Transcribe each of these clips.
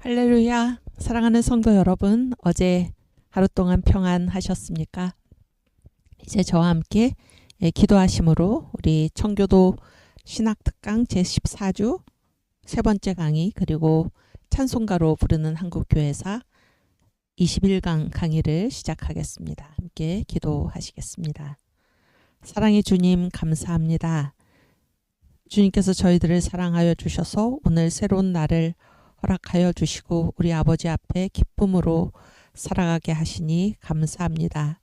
할렐루야. 사랑하는 성도 여러분, 어제 하루 동안 평안하셨습니까? 이제 저와 함께 기도하심으로 우리 청교도 신학특강 제14주 세 번째 강의, 그리고 찬송가로 부르는 한국교회사 21강 강의를 시작하겠습니다. 함께 기도하시겠습니다. 사랑의 주님, 감사합니다. 주님께서 저희들을 사랑하여 주셔서 오늘 새로운 날을 허락하여 주시고 우리 아버지 앞에 기쁨으로 살아가게 하시니 감사합니다.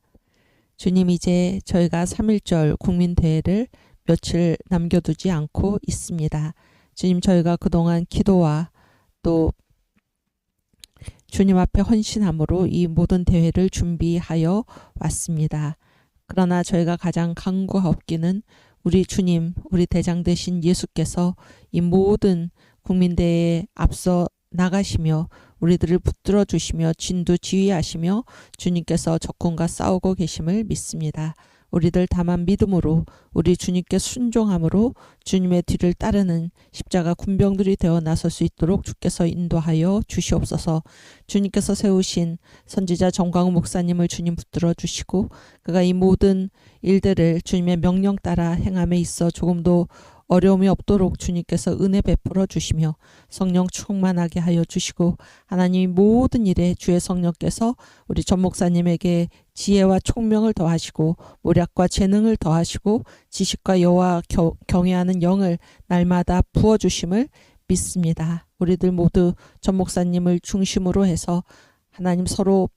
주님, 이제 저희가 3.1절 국민대회를 며칠 남겨두지 않고 있습니다. 주님, 저희가 그동안 기도와 또 주님 앞에 헌신함으로 이 모든 대회를 준비하여 왔습니다. 그러나 저희가 가장 간구하옵기는 우리 주님, 우리 대장 되신 예수께서 이 모든 국민대회에 앞서 나가시며 우리들을 붙들어 주시며 진두지휘하시며 주님께서 적군과 싸우고 계심을 믿습니다. 우리들 다만 믿음으로 우리 주님께 순종함으로 주님의 뒤를 따르는 십자가 군병들이 되어 나설 수 있도록 주께서 인도하여 주시옵소서. 주님께서 세우신 선지자 정광우 목사님을 주님 붙들어 주시고 그가 이 모든 일들을 주님의 명령 따라 행함에 있어 조금도 어려움이 없도록 주님께서 은혜 베풀어 주시며 성령 충만하게 하여 주시고 하나님 모든 일에 주의 성령께서 우리 전 목사님에게 지혜와 총명을 더하시고 모략과 재능을 더하시고 지식과 여호와 경외하는 영을 날마다 부어주심을 믿습니다. 우리들 모두 전 목사님을 중심으로 해서 하나님 서로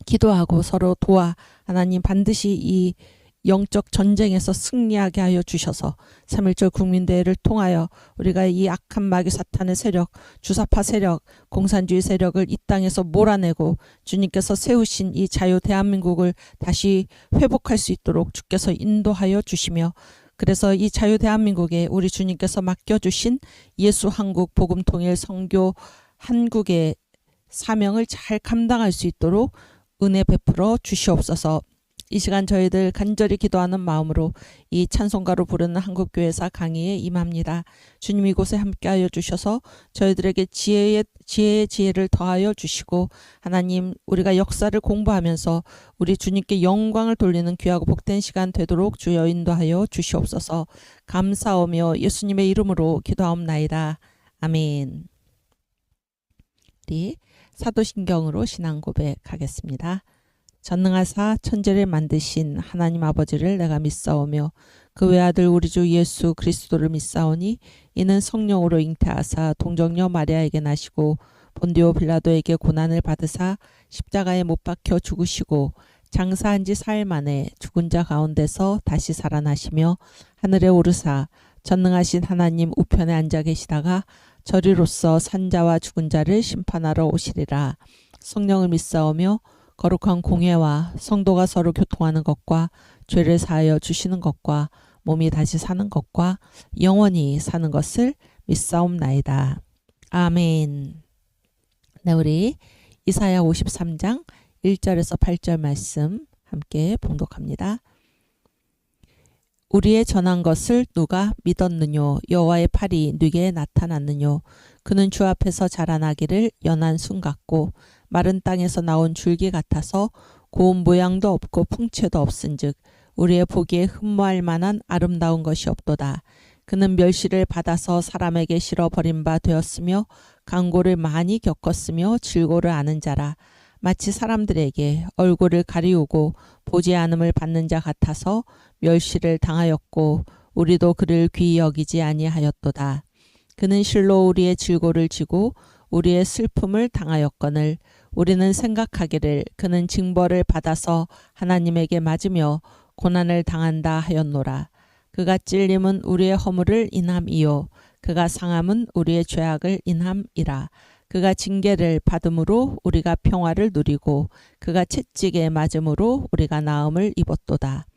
기도하고 서로 도와 하나님 반드시 이 영적 전쟁에서 승리하게 하여 주셔서 3.1절 국민대회를 통하여 우리가 이 악한 마귀 사탄의 세력, 주사파 세력, 공산주의 세력을 이 땅에서 몰아내고 주님께서 세우신 이 자유 대한민국을 다시 회복할 수 있도록 주께서 인도하여 주시며 그래서 이 자유 대한민국에 우리 주님께서 맡겨주신 예수 한국 복음 통일 선교 한국의 사명을 잘 감당할 수 있도록 은혜 베풀어 주시옵소서. 이 시간 저희들 간절히 기도하는 마음으로 이 찬송가로 부르는 한국교회사 강의에 임합니다. 주님, 이곳에 함께하여 주셔서 저희들에게 지혜를 더하여 주시고 하나님, 우리가 역사를 공부하면서 우리 주님께 영광을 돌리는 귀하고 복된 시간 되도록 주여 인도하여 주시옵소서. 감사하며 예수님의 이름으로 기도하옵나이다. 아멘. 우리 사도신경으로 신앙 고백하겠습니다. 전능하사 천지를 만드신 하나님 아버지를 내가 믿사오며 그 외아들 우리 주 예수 그리스도를 믿사오니 이는 성령으로 잉태하사 동정녀 마리아에게 나시고 본디오 빌라도에게 고난을 받으사 십자가에 못 박혀 죽으시고 장사한 지 4일 만에 죽은 자 가운데서 다시 살아나시며 하늘에 오르사 전능하신 하나님 우편에 앉아 계시다가 저리로서 산자와 죽은 자를 심판하러 오시리라. 성령을 믿사오며 거룩한 공예와 성도가 서로 교통하는 것과 죄를 사하여 주시는 것과 몸이 다시 사는 것과 영원히 사는 것을 믿사옵나이다. 아멘. 네, 우리 이사야 53장 1절에서 8절 말씀 함께 봉독합니다. 우리의 전한 것을 누가 믿었느뇨? 여호와의 팔이 네게 나타났느뇨? 그는 주 앞에서 자라나기를 연한 순 같고 마른 땅에서 나온 줄기 같아서 고운 모양도 없고 풍채도 없은즉 우리의 보기에 흠모할 만한 아름다운 것이 없도다. 그는 멸시를 받아서 사람에게 실어 버린 바 되었으며 강고를 많이 겪었으며 질고를 아는 자라. 마치 사람들에게 얼굴을 가리우고 보지 않음을 받는 자 같아서 멸시를 당하였고 우리도 그를 귀히 여기지 아니하였도다. 그는 실로 우리의 질고를 지고 우리의 슬픔을 당하였거늘 우리는 생각하기를 그는 징벌을 받아서 하나님에게 맞으며 고난을 당한다 하였노라. 그가 찔림은 우리의 허물을 인함이요 그가 상함은 우리의 죄악을 인함이라. 그가 징계를 받음으로 우리가 평화를 누리고 그가 채찍에 맞음으로 우리가 나음을 입었도다.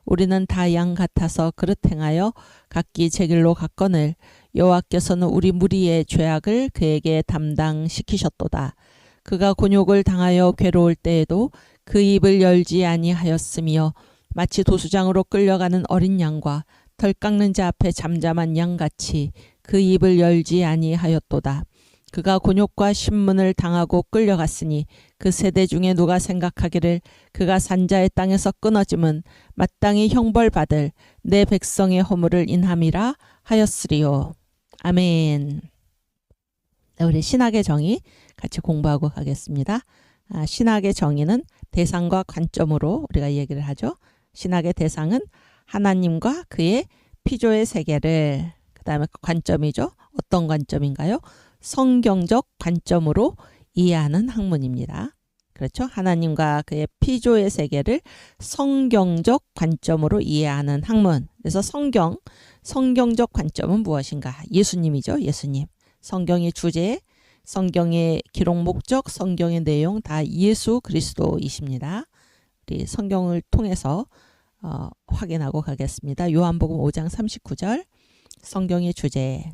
우리는 다 양 같아서 그릇 행하여 각기 제 길로 갔거늘 여호와께서는 우리 무리의 죄악을 그에게 담당시키셨도다. 그가 곤욕을 당하여 괴로울 때에도 그 입을 열지 아니하였으며 마치 도수장으로 끌려가는 어린 양과 털 깎는 자 앞에 잠잠한 양같이 그 입을 열지 아니하였도다. 그가 곤욕과 신문을 당하고 끌려갔으니 그 세대 중에 누가 생각하기를 그가 산자의 땅에서 끊어짐은 마땅히 형벌받을 내 백성의 허물을 인함이라 하였으리요. 아멘. 우리 신학의 정의 같이 공부하고 가겠습니다. 신학의 정의는 대상과 관점으로 우리가 얘기를 하죠. 신학의 대상은 하나님과 그의 피조의 세계를, 그 다음에 관점이죠. 어떤 관점인가요? 성경적 관점으로 이해하는 학문입니다. 그렇죠? 하나님과 그의 피조의 세계를 성경적 관점으로 이해하는 학문. 그래서 성경적 관점은 무엇인가? 예수님이죠. 예수님. 성경의 주제, 성경의 기록 목적, 성경의 내용 다 예수 그리스도이십니다. 우리 성경을 통해서 확인하고 가겠습니다. 요한복음 5장 39절 성경의 주제.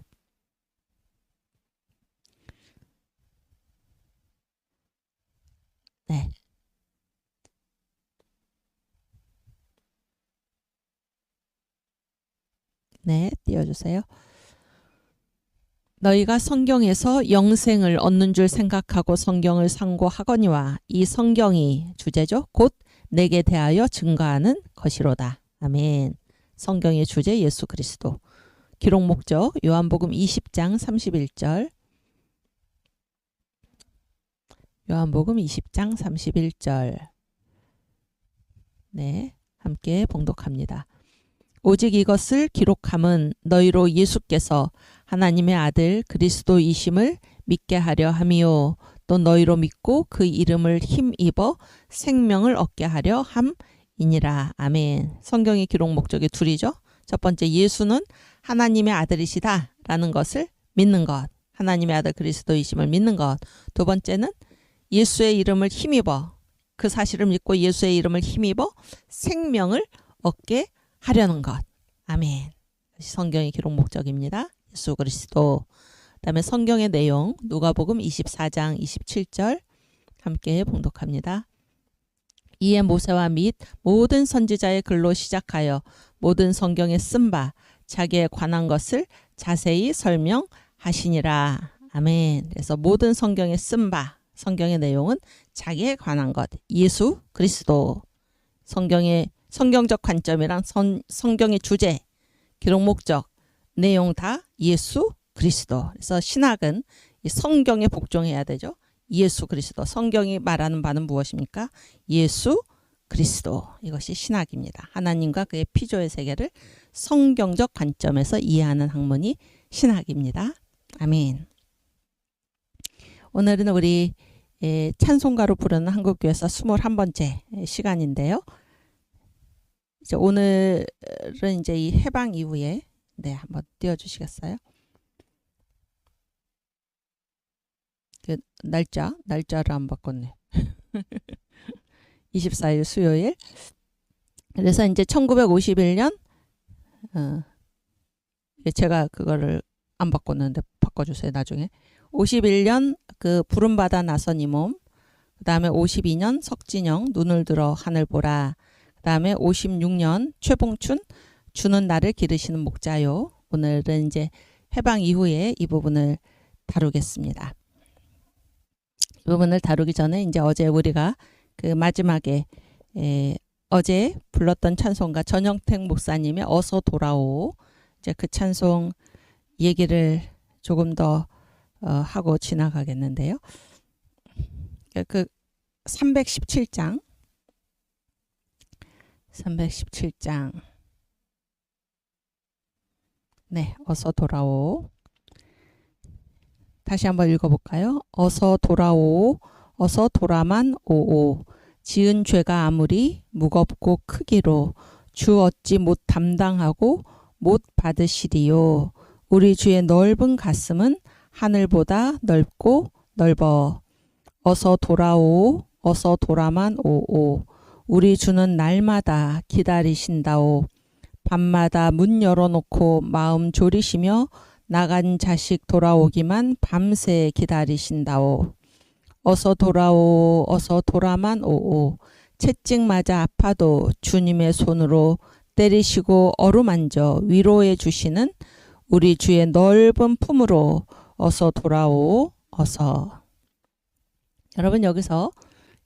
네. 네, 띄워주세요. 너희가 성경에서 영생을 얻는 줄 생각하고 성경을 상고하거니와 이 성경이 주제죠. 곧 내게 대하여 증거하는 것이로다. 아멘. 성경의 주제 예수 그리스도. 기록 목적 요한복음 20장 31절. 요한복음 20장 31절. 네, 함께 봉독합니다. 오직 이것을 기록함은 너희로 예수께서 하나님의 아들 그리스도이심을 믿게 하려 함이요 또 너희로 믿고 그 이름을 힘입어 생명을 얻게 하려 함이니라. 아멘. 성경의 기록 목적이 둘이죠. 첫 번째, 예수는 하나님의 아들이시다 라는 것을 믿는 것, 하나님의 아들 그리스도이심을 믿는 것. 두 번째는 예수의 이름을 힘입어, 그 사실을 믿고 예수의 이름을 힘입어 생명을 얻게 하려는 것. 아멘. 성경의 기록 목적입니다. 예수 그리스도. 그다음에 성경의 내용 누가복음 24장 27절 함께 봉독합니다. 이에 모세와 및 모든 선지자의 글로 시작하여 모든 성경에 쓴 바 자기에 관한 것을 자세히 설명하시니라. 아멘. 그래서 모든 성경에 쓴 바, 성경의 내용은 자기에 관한 것, 예수 그리스도. 성경적 관점이랑 성경의 주제, 기록 목적, 내용 다 예수 그리스도. 그래서 신학은 이 성경에 복종해야 되죠. 예수 그리스도. 성경이 말하는 바는 무엇입니까? 예수 그리스도. 이것이 신학입니다. 하나님과 그의 피조의 세계를 성경적 관점에서 이해하는 학문이 신학입니다. 아멘. 오늘은 우리 찬송가로 부르는 한국교회에서 21번째 시간인데요. 이제 오늘은 이제 이 해방 이후에 네, 한번 띄워주시겠어요? 그 날짜를 안 바꿨네. 24일 수요일. 그래서 이제 1951년 제가 그거를 안 바꿨는데 바꿔주세요. 나중에. 51년 그 부름받아 나선 이 몸, 그 다음에 52년 석진영 눈을 들어 하늘 보라, 그 다음에 56년 최봉춘 주는 나를 기르시는 목자요. 오늘은 이제 해방 이후에 이 부분을 다루겠습니다. 이 부분을 다루기 전에 이제 어제 우리가 그 마지막에 어제 불렀던 찬송가 전영택 목사님의 어서 돌아오, 이제 그 찬송 얘기를 조금 더 하고 지나가겠는데요. 그 317장 네, 어서 돌아오. 다시 한번 읽어볼까요? 어서 돌아오, 어서 돌아만 오오. 지은 죄가 아무리 무겁고 크기로 주 어찌 못 담당하고 못 받으시리요. 우리 주의 넓은 가슴은 하늘보다 넓고 넓어. 어서 돌아오, 어서 돌아만 오오. 우리 주는 날마다 기다리신다오. 밤마다 문 열어놓고 마음 졸이시며 나간 자식 돌아오기만 밤새 기다리신다오. 어서 돌아오, 어서 돌아만 오오. 채찍 맞아 아파도 주님의 손으로 때리시고 어루만져 위로해 주시는 우리 주의 넓은 품으로 어서 돌아오, 어서. 여러분 여기서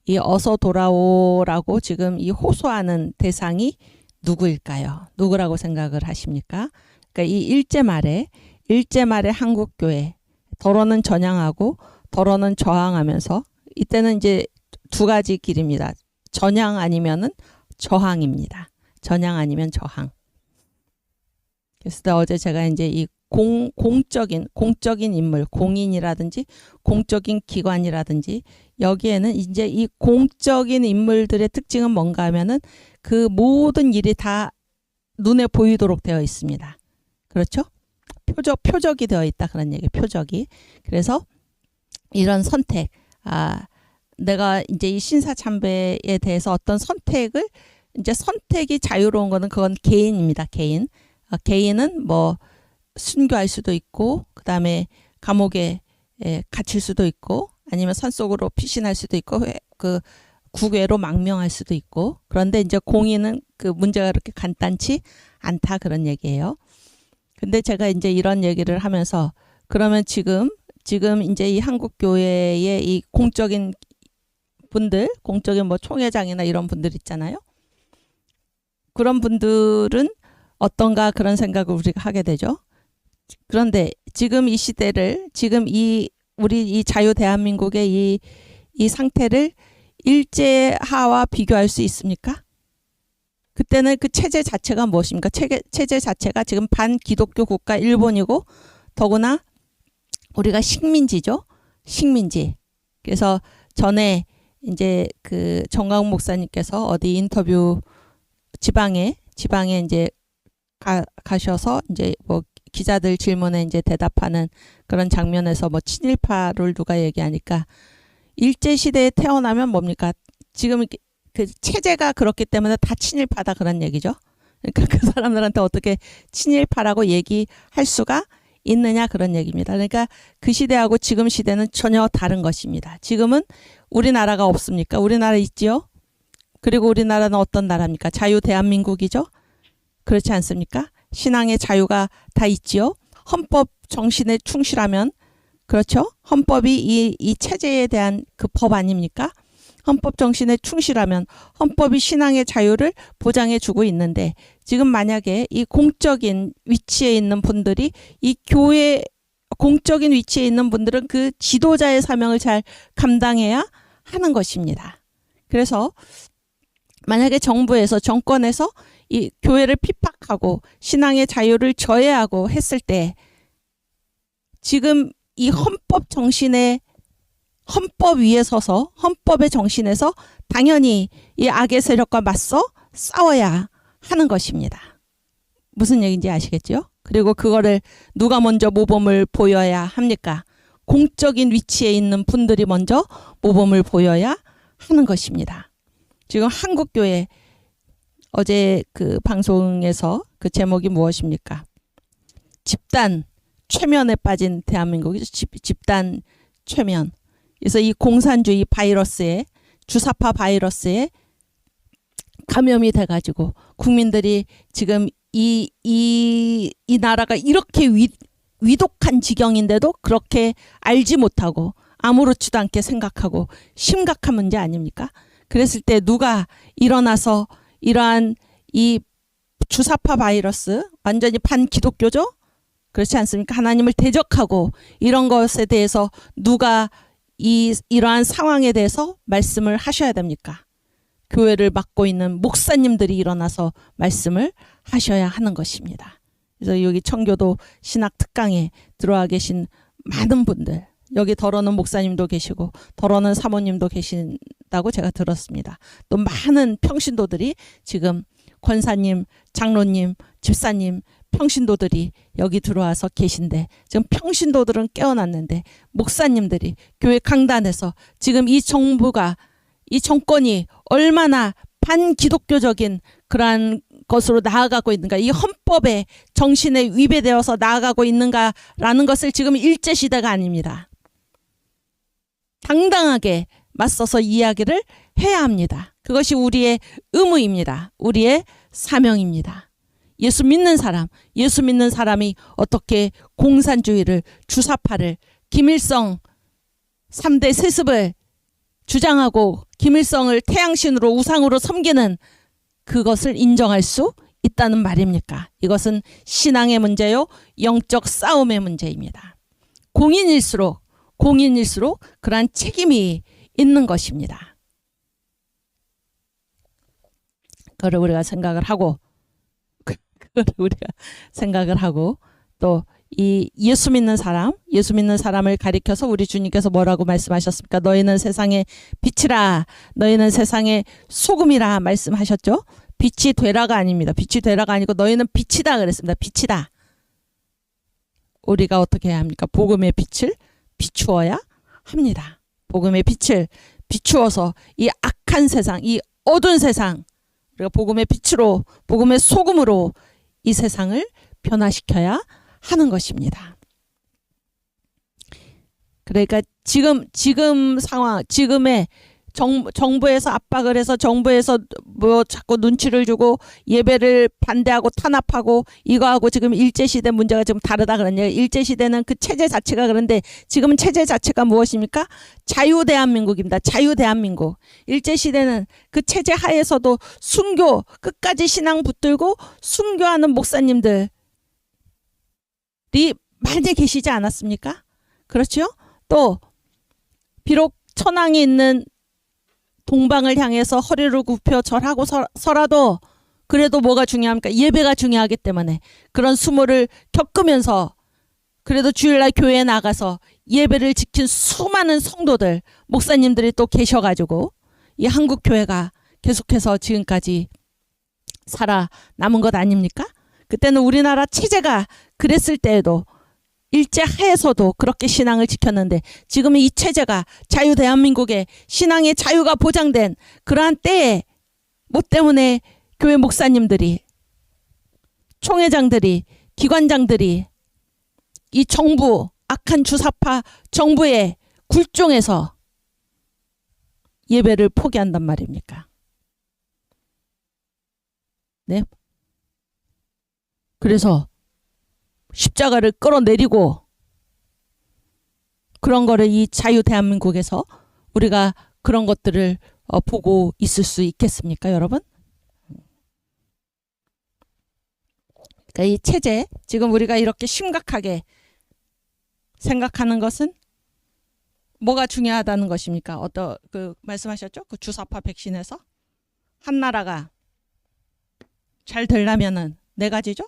이 어서 돌아오라고 지금 이 호소하는 대상이 누구일까요? 누구라고 생각을 하십니까? 그러니까 이 일제 말에 한국교회 더러는 전향하고 더러는 저항하면서 이때는 이제 두 가지 길입니다. 전향 아니면은 저항입니다. 전향 아니면 저항. 그래서 어제 제가 이제 이 공적인 인물, 공인이라든지 공적인 기관이라든지 여기에는 이제 이 공적인 인물들의 특징은 뭔가 하면은 그 모든 일이 다 눈에 보이도록 되어 있습니다. 그렇죠? 표적이 되어 있다 그런 얘기, 표적이. 그래서 이런 선택, 내가 이제 이 신사참배에 대해서 어떤 선택을 이제 선택이 자유로운 거는 그건 개인입니다. 개인은 뭐 순교할 수도 있고 그다음에 감옥에 갇힐 수도 있고 아니면 산속으로 피신할 수도 있고 그 국외로 망명할 수도 있고 그런데 이제 공인은 그 문제가 그렇게 간단치 않다 그런 얘기예요. 근데 제가 이제 이런 얘기를 하면서 그러면 지금 이제 이 한국 교회의 이 공적인 분들, 공적인 뭐 총회장이나 이런 분들 있잖아요. 그런 분들은 어떤가 그런 생각을 우리가 하게 되죠. 그런데 지금 이 시대를 지금 우리 이 자유 대한민국의 이 상태를 일제하와 비교할 수 있습니까? 그때는 그 체제 자체가 무엇입니까? 체제 자체가 지금 반기독교 국가 일본이고 더구나 우리가 식민지죠. 식민지. 그래서 전에 이제 그 정광훈 목사님께서 어디 인터뷰 지방에 이제 가셔서 이제 뭐 기자들 질문에 이제 대답하는 그런 장면에서 뭐 친일파를 누가 얘기하니까 일제 시대에 태어나면 뭡니까? 지금 그 체제가 그렇기 때문에 다 친일파다 그런 얘기죠. 그러니까 그 사람들한테 어떻게 친일파라고 얘기할 수가 있느냐 그런 얘기입니다. 그러니까 그 시대하고 지금 시대는 전혀 다른 것입니다. 지금은 우리나라가 없습니까? 우리나라 있지요? 그리고 우리나라는 어떤 나라입니까? 자유 대한민국이죠? 그렇지 않습니까? 신앙의 자유가 다 있지요? 헌법 정신에 충실하면 그렇죠? 헌법이 이 체제에 대한 그 법 아닙니까? 헌법 정신에 충실하면 헌법이 신앙의 자유를 보장해 주고 있는데 지금 만약에 이 공적인 위치에 있는 분들이 이 교회 공적인 위치에 있는 분들은 그 지도자의 사명을 잘 감당해야 하는 것입니다. 그래서 만약에 정부에서 정권에서 이 교회를 핍박하고 신앙의 자유를 저해하고 했을 때 지금 이 헌법 정신에 헌법 위에 서서 헌법의 정신에서 당연히 이 악의 세력과 맞서 싸워야 하는 것입니다. 무슨 얘기인지 아시겠죠? 그리고 그거를 누가 먼저 모범을 보여야 합니까? 공적인 위치에 있는 분들이 먼저 모범을 보여야 하는 것입니다. 지금 한국교회 어제 그 방송에서 그 제목이 무엇입니까? 집단 최면에 빠진 대한민국이죠. 집단 최면. 그래서 이 공산주의 바이러스에 주사파 바이러스에 감염이 돼가지고 국민들이 지금 이 나라가 이렇게 위독한 지경인데도 그렇게 알지 못하고 아무렇지도 않게 생각하고 심각한 문제 아닙니까? 그랬을 때 누가 일어나서 이러한 이 주사파 바이러스 완전히 반기독교죠? 그렇지 않습니까? 하나님을 대적하고 이런 것에 대해서 누가 이러한 상황에 대해서 말씀을 하셔야 됩니까? 교회를 맡고 있는 목사님들이 일어나서 말씀을 하셔야 하는 것입니다. 그래서 여기 청교도 신학 특강에 들어와 계신 많은 분들, 여기 더러는 목사님도 계시고 더러는 사모님도 계신다고 제가 들었습니다. 또 많은 평신도들이 지금 권사님, 장로님, 집사님, 평신도들이 여기 들어와서 계신데 지금 평신도들은 깨어났는데 목사님들이 교회 강단에서 지금 이 정부가 이 정권이 얼마나 반기독교적인 그러한 것으로 나아가고 있는가, 이 헌법의 정신에 위배되어서 나아가고 있는가라는 것을 지금 일제시대가 아닙니다. 당당하게 맞서서 이야기를 해야 합니다. 그것이 우리의 의무입니다. 우리의 사명입니다. 예수 믿는 사람이 어떻게 공산주의를, 주사파를, 김일성 3대 세습을 주장하고 김일성을 태양신으로 우상으로 섬기는 그것을 인정할 수 있다는 말입니까? 이것은 신앙의 문제요, 영적 싸움의 문제입니다. 공인일수록 그러한 책임이 있는 것입니다. 그걸 우리가 생각을 하고 또 이 예수 믿는 사람을 가리켜서 우리 주님께서 뭐라고 말씀하셨습니까? 너희는 세상의 빛이라, 너희는 세상의 소금이라 말씀하셨죠? 빛이 되라가 아닙니다. 빛이 되라가 아니고 너희는 빛이다 그랬습니다. 빛이다. 우리가 어떻게 해야 합니까? 복음의 빛을 비추어야 합니다. 복음의 빛을 비추어서 이 악한 세상, 이 어두운 세상, 우리가 복음의 빛으로, 복음의 소금으로 이 세상을 변화시켜야 하는 것입니다. 그러니까 지금 상황, 지금의 정부에서 압박을 해서 정부에서 뭐 자꾸 눈치를 주고 예배를 반대하고 탄압하고 이거하고 지금 일제시대 문제가 지금 다르다 그러냐. 일제시대는 그 체제 자체가 그런데 지금은 체제 자체가 무엇입니까? 자유대한민국입니다. 자유대한민국. 일제시대는 그 체제 하에서도 순교, 끝까지 신앙 붙들고 순교하는 목사님들이 많이 계시지 않았습니까? 그렇죠? 또 비록 천황이 있는 동방을 향해서 허리를 굽혀 절하고 서라도 그래도 뭐가 중요합니까? 예배가 중요하기 때문에 그런 수모를 겪으면서 그래도 주일날 교회에 나가서 예배를 지킨 수많은 성도들, 목사님들이 또 계셔가지고 이 한국교회가 계속해서 지금까지 살아남은 것 아닙니까? 그때는 우리나라 체제가 그랬을 때에도 일제하에서도 그렇게 신앙을 지켰는데 지금은 이 체제가 자유대한민국의 신앙의 자유가 보장된 그러한 때에 뭐 때문에 교회 목사님들이, 총회장들이, 기관장들이 이 정부, 악한 주사파 정부의 굴종에서 예배를 포기한단 말입니까? 네? 그래서 십자가를 끌어내리고 그런 거를 이 자유대한민국에서 우리가 그런 것들을 보고 있을 수 있겠습니까, 여러분? 그러니까 이 체제, 지금 우리가 이렇게 심각하게 생각하는 것은 뭐가 중요하다는 것입니까? 말씀하셨죠? 그 주사파 백신에서 한 나라가 잘 되려면은 네 가지죠?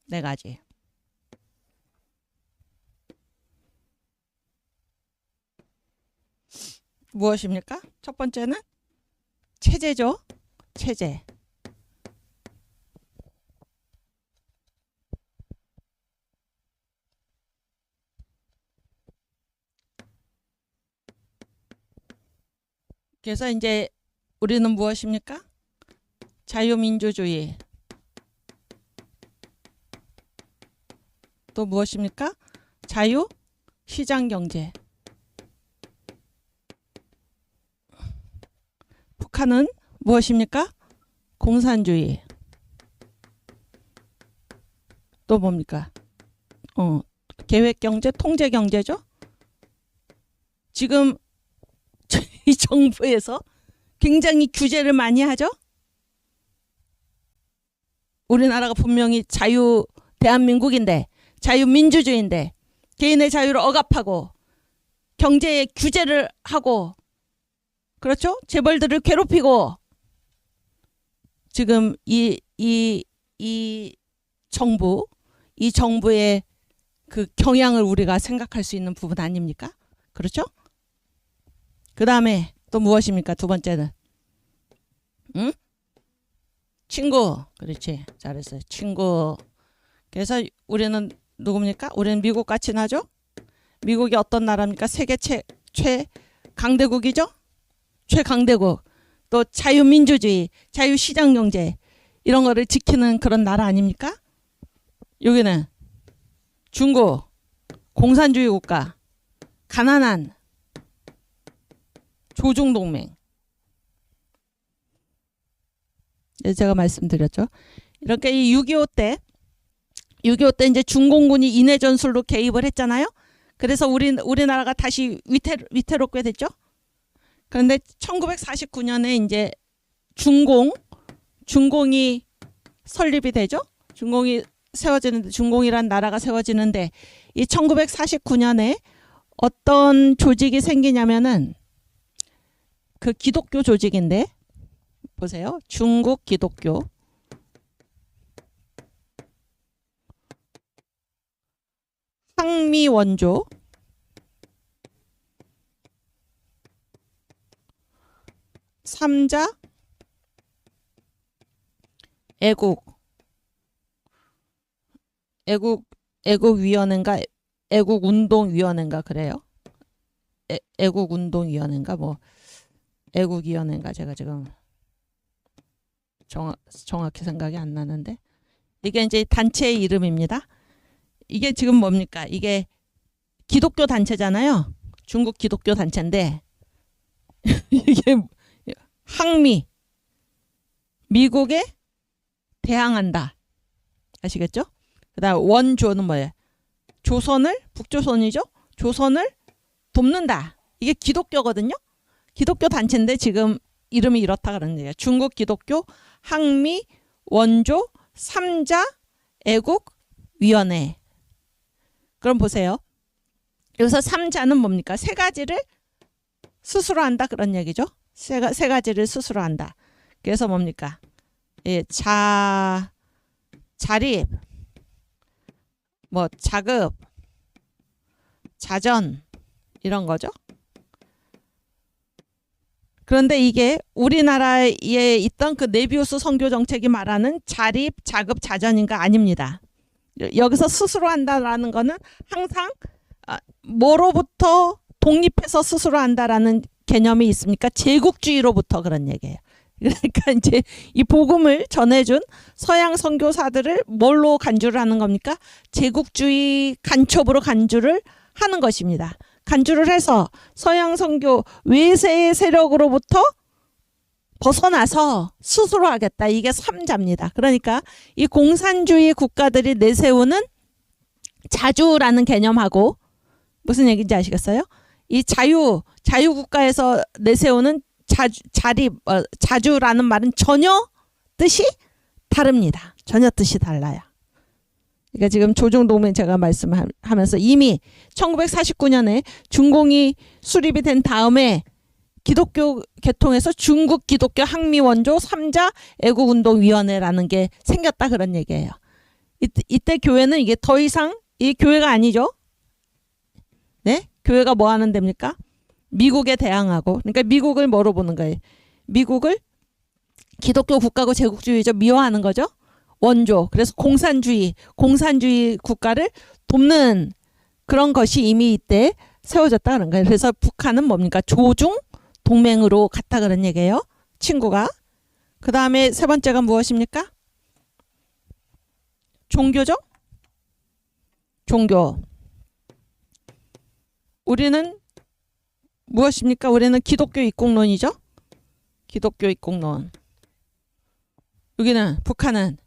네 가지. 무엇입니까? 첫 번째는 체제죠. 체제. 그래서 이제 우리는 무엇입니까? 자유민주주의. 또 무엇입니까? 자유시장경제. 북한은 무엇입니까? 공산주의. 또 뭡니까? 계획경제, 통제경제죠. 지금 이 정부에서 굉장히 규제를 많이 하죠. 우리나라가 분명히 대한민국인데, 자유민주주의인데 개인의 자유를 억압하고 경제에 규제를 하고, 그렇죠? 재벌들을 괴롭히고, 지금 이 정부의 그 경향을 우리가 생각할 수 있는 부분 아닙니까? 그렇죠? 그 다음에 또 무엇입니까? 두 번째는 친구. 그렇지, 잘했어요. 친구. 그래서 우리는 누굽니까? 우리는 미국과 친하죠? 미국이 어떤 나라입니까? 세계 최강대국이죠? 최강대국. 또 자유민주주의, 자유시장경제 이런 거를 지키는 그런 나라 아닙니까? 여기는 중국, 공산주의 국가, 가난한 조중동맹. 제가 말씀드렸죠. 이렇게 이 6.25 때 이제 중공군이 인해 전술로 개입을 했잖아요. 그래서 우리나라가 다시 위태롭게 됐죠. 그런데 1949년에 이제 중공이 설립이 되죠. 중공이 세워지는데, 중공이란 나라가 세워지는데, 이 1949년에 어떤 조직이 생기냐면은 그 기독교 조직인데, 보세요. 중국 기독교 항미원조 삼자 애국위원회인가 애국운동위원회인가 그래요. 애국운동위원회인가 뭐 애국위원회인가 제가 지금 정확히 생각이 안 나는데, 이게 이제 단체의 이름입니다. 이게 지금 뭡니까? 이게 기독교 단체잖아요. 중국 기독교 단체인데 이게 항미, 미국에 대항한다. 아시겠죠? 그 다음 원조는 뭐예요? 북조선이죠? 조선을 돕는다. 이게 기독교거든요. 기독교 단체인데 지금 이름이 이렇다 그러는 거예요. 중국 기독교 항미 원조 3자 애국위원회. 그럼 보세요. 여기서 3자는 뭡니까? 세 가지를 스스로 한다 그런 얘기죠. 세 가지를 스스로 한다. 그래서 뭡니까? 예, 자립, 뭐 자급, 자전 이런 거죠. 그런데 이게 우리나라에 있던 그 네비우스 선교 정책이 말하는 자립, 자급, 자전인가 아닙니다. 여기서 스스로 한다라는 거는 항상 뭐로부터 독립해서 스스로 한다라는 개념이 있습니까? 제국주의로부터 그런 얘기예요. 그러니까 이제 이 복음을 전해준 서양 선교사들을 뭘로 간주를 하는 겁니까? 제국주의 간첩으로 간주를 하는 것입니다. 간주를 해서 서양 선교 외세의 세력으로부터 벗어나서 스스로 하겠다. 이게 3자입니다. 그러니까 이 공산주의 국가들이 내세우는 자주라는 개념하고 무슨 얘기인지 아시겠어요? 이 자유국가에서 내세우는 자주라는 말은 전혀 뜻이 다릅니다. 전혀 뜻이 달라요. 그러니까 지금 조중동맹 제가 말씀하면서 이미 1949년에 중공이 수립이 된 다음에 기독교 계통에서 중국 기독교 항미원조 3자 애국운동위원회라는 게 생겼다 그런 얘기예요. 이때 교회는 이게 더 이상 이 교회가 아니죠. 네? 교회가 뭐 하는 데입니까? 미국에 대항하고, 그러니까 미국을 뭐로 보는 거예요? 미국을 기독교 국가고 제국주의죠. 미워하는 거죠. 원조. 그래서 공산주의 국가를 돕는 그런 것이 이미 이때 세워졌다는 거예요. 그래서 북한은 뭡니까? 조중 동맹으로 갔다 그런 얘기예요. 친구가. 그 다음에 세 번째가 무엇입니까? 종교죠? 종교. 우리는 무엇입니까? 우리는 기독교 입국론이죠. 기독교 입국론. 여기는 북한은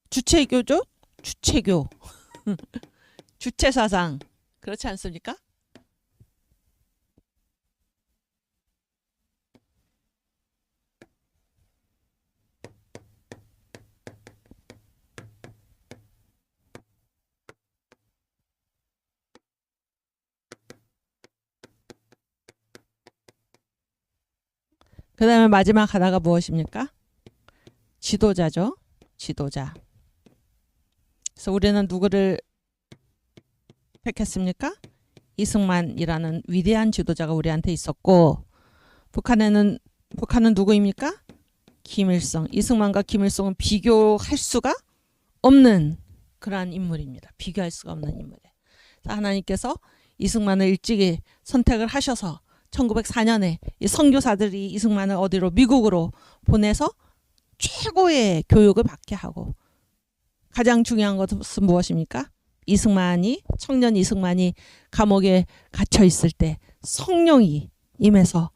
주체교죠. 주체교. 주체사상. 그렇지 않습니까? 그 다음에 마지막 하나가 무엇입니까? 지도자죠. 지도자. 그래서 우리는 누구를 택했습니까? 이승만이라는 위대한 지도자가 우리한테 있었고, 북한은 누구입니까? 김일성. 이승만과 김일성은 비교할 수가 없는 그러한 인물입니다. 비교할 수가 없는 인물이에요. 하나님께서 이승만을 일찍이 선택을 하셔서 1904년에 이 선교사들이 이승만을 어디로? 미국으로 보내서 최고의 교육을 받게 하고, 가장 중요한 것은 무엇입니까? 청년 이승만이 감옥에 갇혀 있을 때 성령이 임해서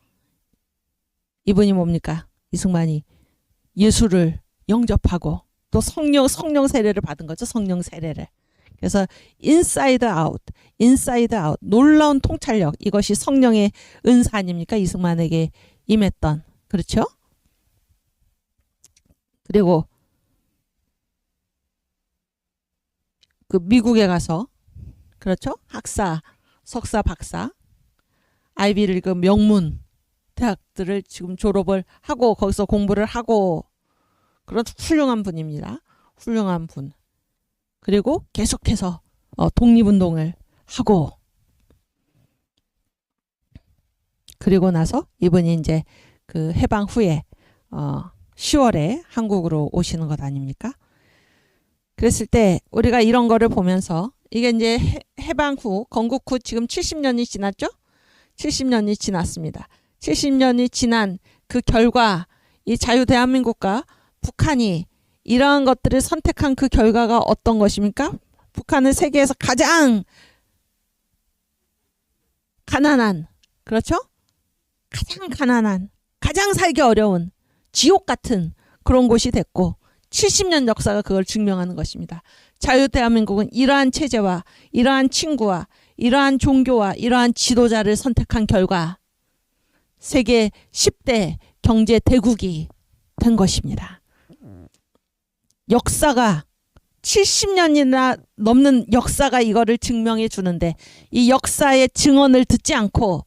이분이 뭡니까? 이승만이 예수를 영접하고 또 성령 세례를 받은 거죠. 성령 세례를. 그래서 인사이드 아웃, 인사이드 아웃, 놀라운 통찰력, 이것이 성령의 은사 아닙니까? 이승만에게 임했던. 그렇죠? 그리고 그 미국에 가서, 그렇죠? 학사, 석사, 박사, 아이비리그 명문 대학들을 지금 졸업을 하고 거기서 공부를 하고 그런 훌륭한 분입니다. 훌륭한 분. 그리고 계속해서 독립운동을 하고, 그리고 나서 이분이 이제 그 해방 후에 10월에 한국으로 오시는 것 아닙니까? 그랬을 때 우리가 이런 거를 보면서, 이게 이제 해방 후, 건국 후 지금 70년이 지났죠? 70년이 지났습니다. 70년이 지난 그 결과, 이 자유대한민국과 북한이 이러한 것들을 선택한 그 결과가 어떤 것입니까? 북한은 세계에서 가장 가난한, 그렇죠? 가장 가난한, 가장 살기 어려운 지옥 같은 그런 곳이 됐고, 70년 역사가 그걸 증명하는 것입니다. 자유대한민국은 이러한 체제와 이러한 친구와 이러한 종교와 이러한 지도자를 선택한 결과 세계 10대 경제 대국이 된 것입니다. 역사가 70년이나 넘는 역사가 이거를 증명해 주는데, 이 역사의 증언을 듣지 않고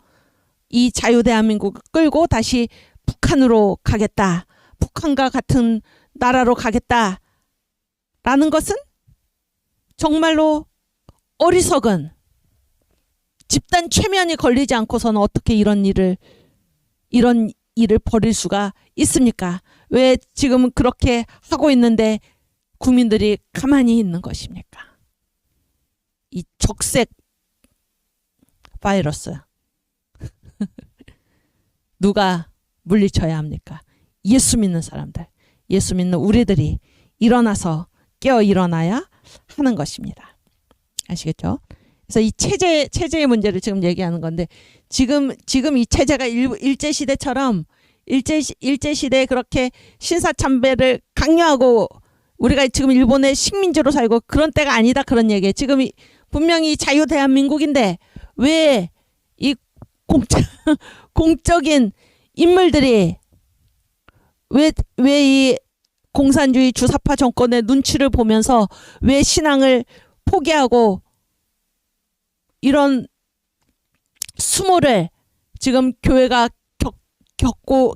이 자유대한민국을 끌고 다시 북한으로 가겠다, 북한과 같은 나라로 가겠다 라는 것은 정말로 어리석은, 집단 최면이 걸리지 않고서는 어떻게 이런 일을 벌일 수가 있습니까? 왜 지금 그렇게 하고 있는데 국민들이 가만히 있는 것입니까? 이 적색 바이러스 누가 물리쳐야 합니까? 예수 믿는 사람들, 예수 믿는 우리들이 일어나서 깨어 일어나야 하는 것입니다. 아시겠죠? 그래서 이 체제의 문제를 지금 얘기하는 건데, 지금 이 체제가 일제시대처럼 일제시대에 그렇게 신사참배를 강요하고 우리가 지금 일본의 식민지로 살고 그런 때가 아니다, 그런 얘기예요. 지금 분명히 자유대한민국인데 왜 이 공적인 인물들이 왜 이 공산주의 주사파 정권의 눈치를 보면서 왜 신앙을 포기하고 이런 수모를 지금 교회가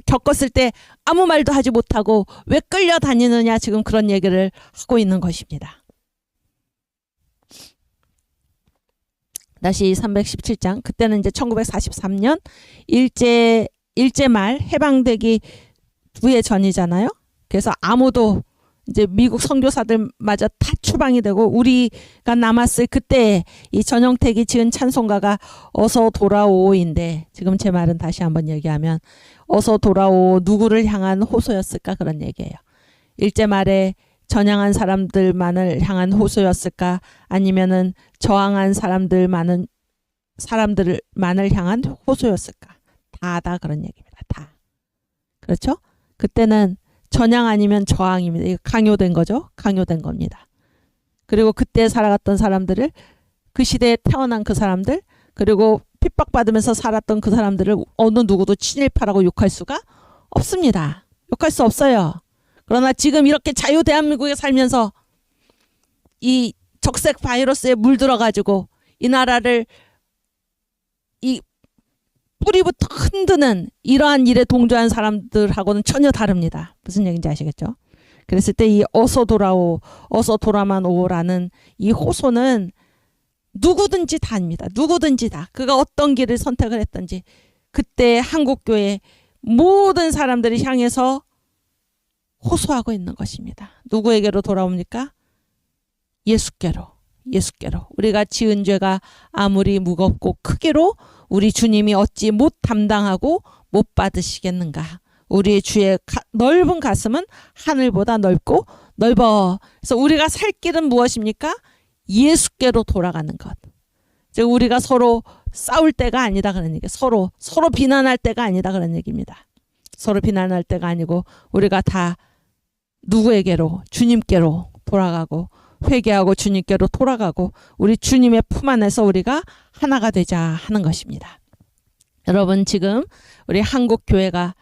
겪었을 때 아무 말도 하지 못하고 왜 끌려다니느냐, 지금 그런 얘기를 하고 있는 것입니다. 다시 317장, 그때는 이제 1943년 일제 말 해방되기 2해 전이잖아요. 그래서 아무도 이제 미국 선교사들마저 다 추방이 되고, 우리가 남았을 그때 이 전영택이 지은 찬송가가 어서 돌아오인데, 지금 제 말은 다시 한번 얘기하면 어서 돌아오, 누구를 향한 호소였을까, 그런 얘기예요. 일제 말에 전향한 사람들만을 향한 호소였을까, 아니면은 저항한 사람들만을 향한 호소였을까? 다다 그런 얘기입니다. 다. 그렇죠? 그때는 전향 아니면 저항입니다. 이거 강요된 거죠. 강요된 겁니다. 그리고 그때 살아갔던 사람들을, 그 시대에 태어난 그 사람들, 그리고 핍박받으면서 살았던 그 사람들을 어느 누구도 친일파라고 욕할 수가 없습니다. 욕할 수 없어요. 그러나 지금 이렇게 자유대한민국에 살면서 이 적색 바이러스에 물들어가지고 이 나라를 이 뿌리부터 흔드는 이러한 일에 동조한 사람들하고는 전혀 다릅니다. 무슨 얘기인지 아시겠죠? 그랬을 때 이 어서 돌아오, 어서 돌아만 오라는 이 호소는 누구든지 다입니다. 누구든지 다. 그가 어떤 길을 선택을 했든지 그때 한국교회 모든 사람들이 향해서 호소하고 있는 것입니다. 누구에게로 돌아옵니까? 예수께로. 예수께로. 우리가 지은 죄가 아무리 무겁고 크기로 우리 주님이 어찌 못 담당하고 못 받으시겠는가. 우리의 주의 넓은 가슴은 하늘보다 넓고 넓어. 그래서 우리가 살 길은 무엇입니까? 예수께로 돌아가는 것. 즉 우리가 서로 싸울 때가 아니다, 그런 얘기. 서로 비난할 때가 아니다, 그런 얘기입니다. 서로 비난할 때가 아니고 우리가 다 누구에게로? 주님께로 돌아가고 회개하고 주님께로 돌아가고 우리 주님의 품 안에서 우리가 하나가 되자 하는 것입니다. 여러분, 지금 우리 한국 교회가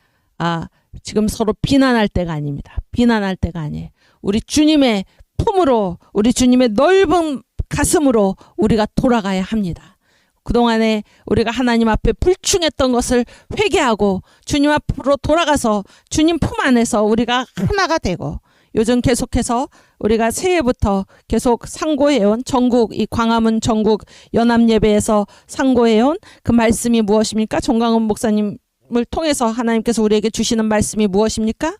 지금 서로 비난할 때가 아닙니다. 비난할 때가 아니에요. 우리 주님의 품으로, 우리 주님의 넓은 가슴으로 우리가 돌아가야 합니다. 그동안에 우리가 하나님 앞에 불충했던 것을 회개하고 주님 앞으로 돌아가서 주님 품 안에서 우리가 하나가 되고, 요즘 계속해서 우리가 새해부터 계속 상고해온 전국, 이 광화문 전국 연합예배에서 상고해온 그 말씀이 무엇입니까? 정광훈 목사님을 통해서 하나님께서 우리에게 주시는 말씀이 무엇입니까?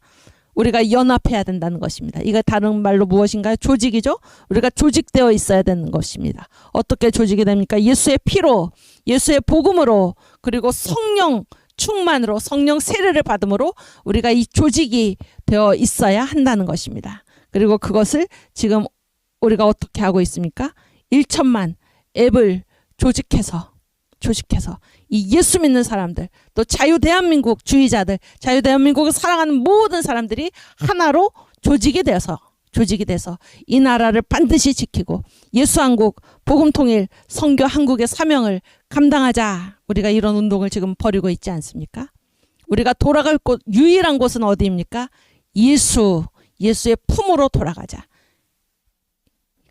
우리가 연합해야 된다는 것입니다. 이거 다른 말로 무엇인가요? 조직이죠. 우리가 조직되어 있어야 되는 것입니다. 어떻게 조직이 됩니까? 예수의 피로, 예수의 복음으로, 그리고 성령 충만으로, 성령 세례를 받음으로 우리가 이 조직이 되어 있어야 한다는 것입니다. 그리고 그것을 지금 우리가 어떻게 하고 있습니까? 1천만 앱을 조직해서 이 예수 믿는 사람들, 또 자유대한민국 주의자들, 자유대한민국을 사랑하는 모든 사람들이 하나로 조직이 돼서 이 나라를 반드시 지키고 예수 한국, 복음 통일, 선교 한국의 사명을 감당하자. 우리가 이런 운동을 지금 벌이고 있지 않습니까? 우리가 돌아갈 곳, 유일한 곳은 어디입니까? 예수의 품으로 돌아가자.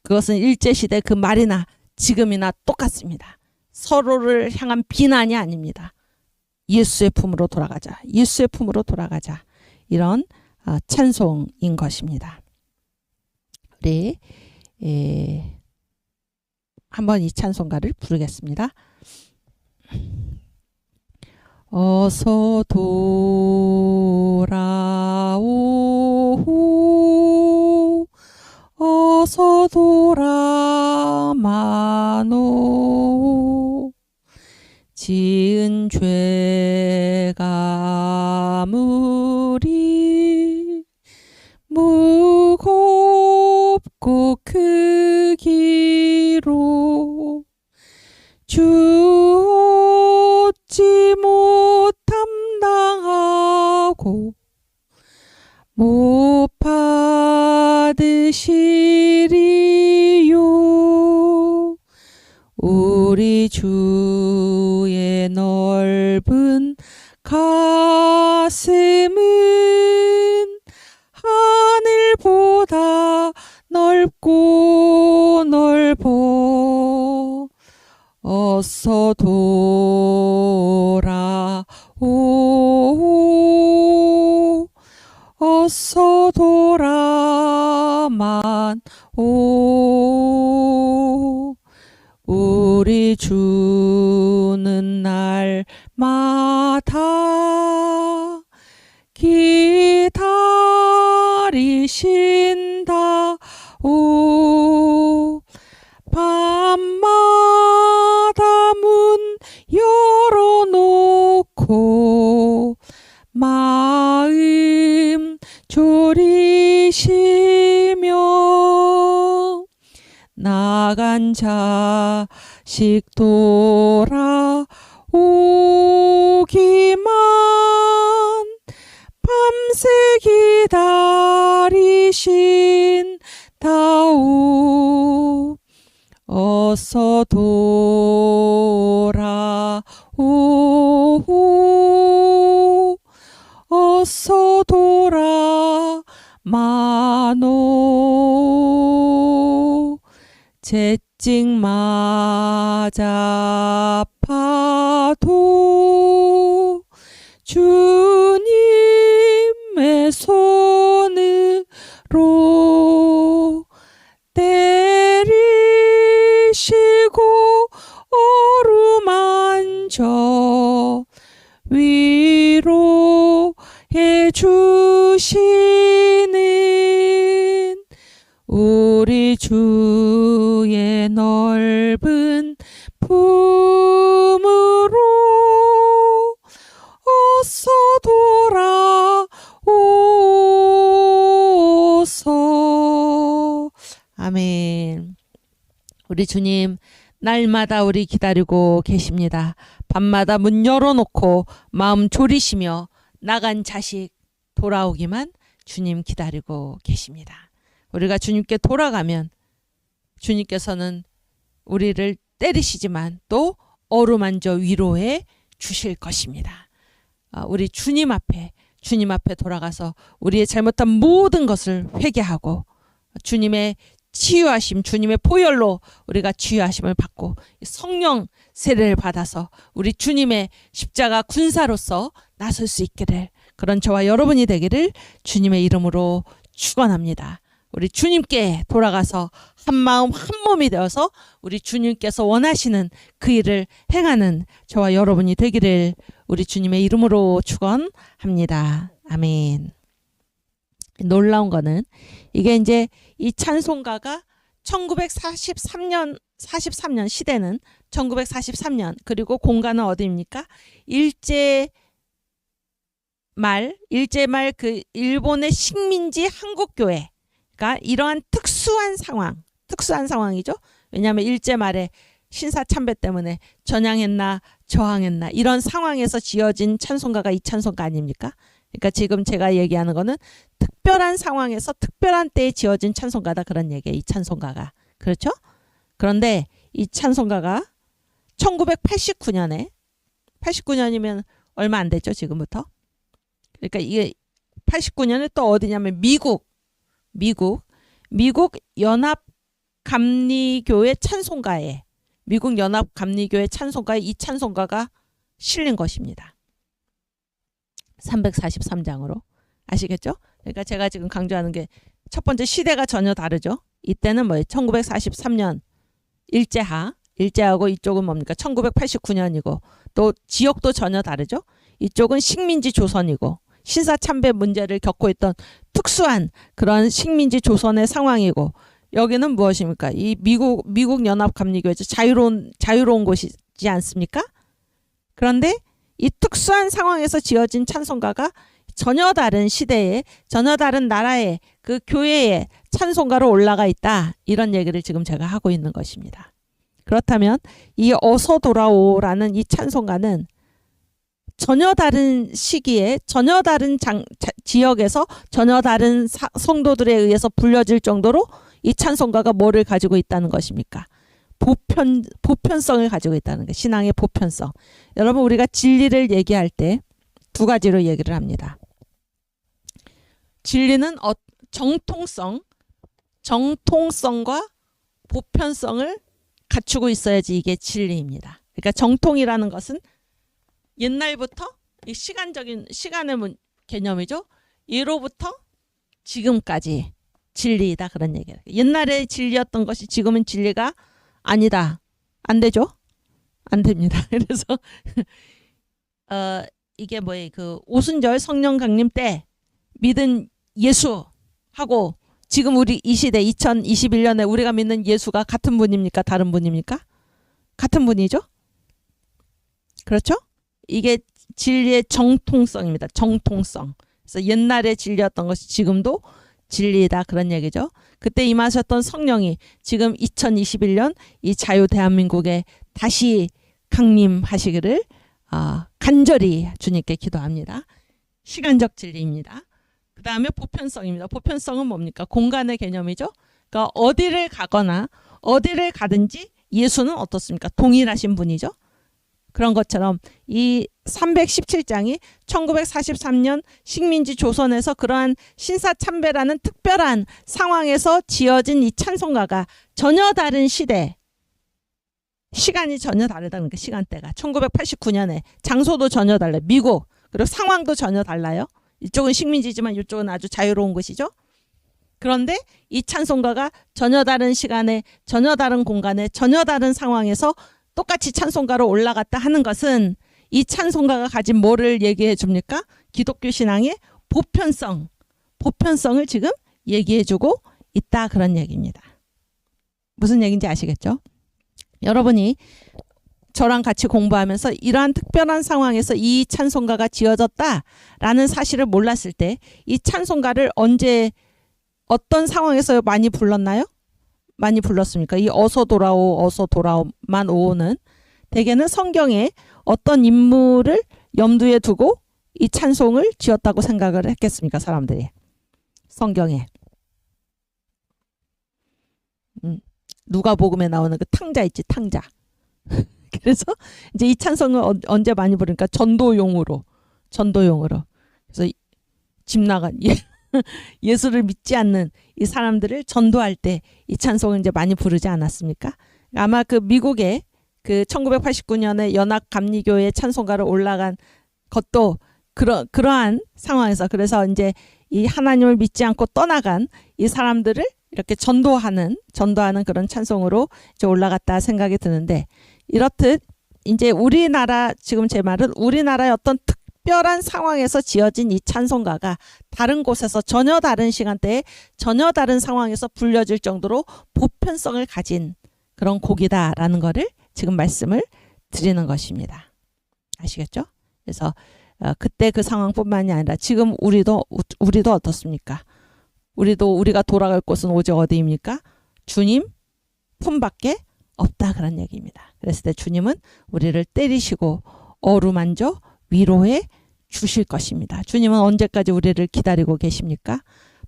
그것은 일제시대 그 말이나 지금이나 똑같습니다. 서로를 향한 비난이 아닙니다. 예수의 품으로 돌아가자. 예수의 품으로 돌아가자. 이런 찬송인 것입니다. 우리 한번 이 찬송가를 부르겠습니다. 어서 돌아오, 어서 돌아마노. 지은 죄가 무리 무겁고 크기로 주 얻지 못함당하고 못 받으시리요. 우리 주의 넓은 가슴은 하늘보다 넓고 넓어. 어서 돌아오, 어서 돌아만 오. 우리 주는 날마다 기다리신다 오. 밤마다 문 열어놓고 마음 졸이시며 나간 자식 돌아오기만 밤새 기다리신다오. 어서 돌아오, 어서 돌아마노. 채찍 맞아 아파도 주님의 손으로 때리시고 어루만져 위로해 주시는 우리 주의 넓은 품으로 어서 돌아오소. 아멘. 우리 주님 날마다 우리 기다리고 계십니다. 밤마다 문 열어놓고 마음 졸이시며 나간 자식 돌아오기만 주님 기다리고 계십니다. 우리가 주님께 돌아가면 주님께서는 우리를 때리시지만 또 어루만져 위로해 주실 것입니다. 우리 주님 앞에 돌아가서 우리의 잘못한 모든 것을 회개하고 주님의 치유하심, 주님의 보혈로 우리가 치유하심을 받고 성령 세례를 받아서 우리 주님의 십자가 군사로서 나설 수 있기를, 그런 저와 여러분이 되기를 주님의 이름으로 축원합니다. 우리 주님께 돌아가서 한 마음 한 몸이 되어서 우리 주님께서 원하시는 그 일을 행하는 저와 여러분이 되기를 우리 주님의 이름으로 축원합니다. 아멘. 놀라운 거는 이게 이제 이 찬송가가 1943년 시대는 1943년, 그리고 공간은 어디입니까? 일제말 그 일본의 식민지 한국교회가 이러한 특수한 상황이죠. 왜냐하면 일제말에 신사참배 때문에 전향했나 저항했나 이런 상황에서 지어진 찬송가가 이 찬송가 아닙니까? 그러니까 지금 제가 얘기하는 거는 특별한 상황에서 특별한 때에 지어진 찬송가다, 그런 얘기예요. 이 찬송가가. 그렇죠? 그런데 이 찬송가가 1989년에 89년이면 얼마 안 됐죠, 지금부터. 그러니까 이게 89년에 또 어디냐면 미국 연합감리교회 찬송가에, 미국 연합감리교회 찬송가에 이 찬송가가 실린 것입니다. 343장으로. 아시겠죠? 그러니까 제가 지금 강조하는 게 첫 번째 시대가 전혀 다르죠. 이때는 뭐예요? 1943년 일제하고 이쪽은 뭡니까? 1989년이고 또 지역도 전혀 다르죠. 이쪽은 식민지 조선이고 신사참배 문제를 겪고 있던 특수한 그런 식민지 조선의 상황이고, 여기는 무엇입니까? 이 미국 연합감리교회죠. 자유로운 곳이지 않습니까? 그런데 이 특수한 상황에서 지어진 찬송가가 전혀 다른 시대에, 전혀 다른 나라의 그 교회에 찬송가로 올라가 있다, 이런 얘기를 지금 제가 하고 있는 것입니다. 그렇다면 이 어서 돌아오라는 이 찬송가는 전혀 다른 시기에 전혀 다른 지역에서 전혀 다른 성도들에 의해서 불려질 정도로 이 찬송가가 뭐를 가지고 있다는 것입니까? 보편성을 가지고 있다는 거예요. 신앙의 보편성. 여러분, 우리가 진리를 얘기할 때 두 가지로 얘기를 합니다. 진리는 정통성과 보편성을 갖추고 있어야지 이게 진리입니다. 그러니까 정통이라는 것은 옛날부터 이 시간의 개념이죠. 예로부터 지금까지 진리이다, 그런 얘기예요. 옛날에 진리였던 것이 지금은 진리가 아니다. 안 되죠? 안 됩니다. 그래서 이게 뭐예요? 그 오순절 성령 강림 때 믿은 예수하고 지금 우리 이 시대 2021년에 우리가 믿는 예수가 같은 분입니까? 다른 분입니까? 같은 분이죠? 그렇죠? 이게 진리의 정통성입니다. 정통성. 그래서 옛날에 진리였던 것이 지금도 진리다, 그런 얘기죠. 그때 임하셨던 성령이 지금 2021년 이 자유 대한민국에 다시 강림하시기를 간절히 주님께 기도합니다. 시간적 진리입니다. 그 다음에 보편성입니다. 보편성은 뭡니까? 공간의 개념이죠. 그러니까 어디를 가거나 어디를 가든지 예수는 어떻습니까? 동일하신 분이죠. 그런 것처럼 이 317장이 1943년 식민지 조선에서 그러한 신사참배라는 특별한 상황에서 지어진 이 찬송가가 전혀 다른 시간이 전혀 다르다는 게, 시간대가 1989년에 장소도 전혀 달라요. 미국, 그리고 상황도 전혀 달라요. 이쪽은 식민지지만 이쪽은 아주 자유로운 곳이죠. 그런데 이 찬송가가 전혀 다른 시간에, 전혀 다른 공간에, 전혀 다른 상황에서 똑같이 찬송가로 올라갔다 하는 것은 이 찬송가가 가진 뭐를 얘기해 줍니까? 기독교 신앙의 보편성을 지금 얘기해 주고 있다, 그런 얘기입니다. 무슨 얘기인지 아시겠죠? 여러분이 저랑 같이 공부하면서 이러한 특별한 상황에서 이 찬송가가 지어졌다라는 사실을 몰랐을 때 이 찬송가를 언제 어떤 상황에서 많이 불렀나요? 많이 불렀습니까? 이 어서 돌아오만 오는 대개는 성경에 어떤 인물을 염두에 두고 이 찬송을 지었다고 생각을 했겠습니까? 사람들이 성경에 누가복음에 나오는 그 탕자 있지, 탕자. 그래서 이제 이 찬송을 언제 많이 부르니까 전도용으로. 그래서 집 나간 예수를 믿지 않는 이 사람들을 전도할 때 이 찬송을 이제 많이 부르지 않았습니까? 아마 그 미국의 그 1989년에 연합감리교회 찬송가로 올라간 것도 그러한 상황에서, 그래서 이제 이 하나님을 믿지 않고 떠나간 이 사람들을 이렇게 전도하는 그런 찬송으로 이제 올라갔다 생각이 드는데, 이렇듯 이제 우리나라, 지금 제 말은 우리나라의 어떤 특별한 상황에서 지어진 이 찬송가가 다른 곳에서 전혀 다른 시간대에 전혀 다른 상황에서 불려질 정도로 보편성을 가진 그런 곡이다라는 거를 지금 말씀을 드리는 것입니다. 아시겠죠? 그래서 그때 그 상황뿐만이 아니라 지금 우리도 어떻습니까? 우리가 돌아갈 곳은 오직 어디입니까? 주님 품밖에 없다, 그런 얘기입니다. 그랬을 때 주님은 우리를 때리시고 어루만져 위로해 주실 것입니다. 주님은 언제까지 우리를 기다리고 계십니까?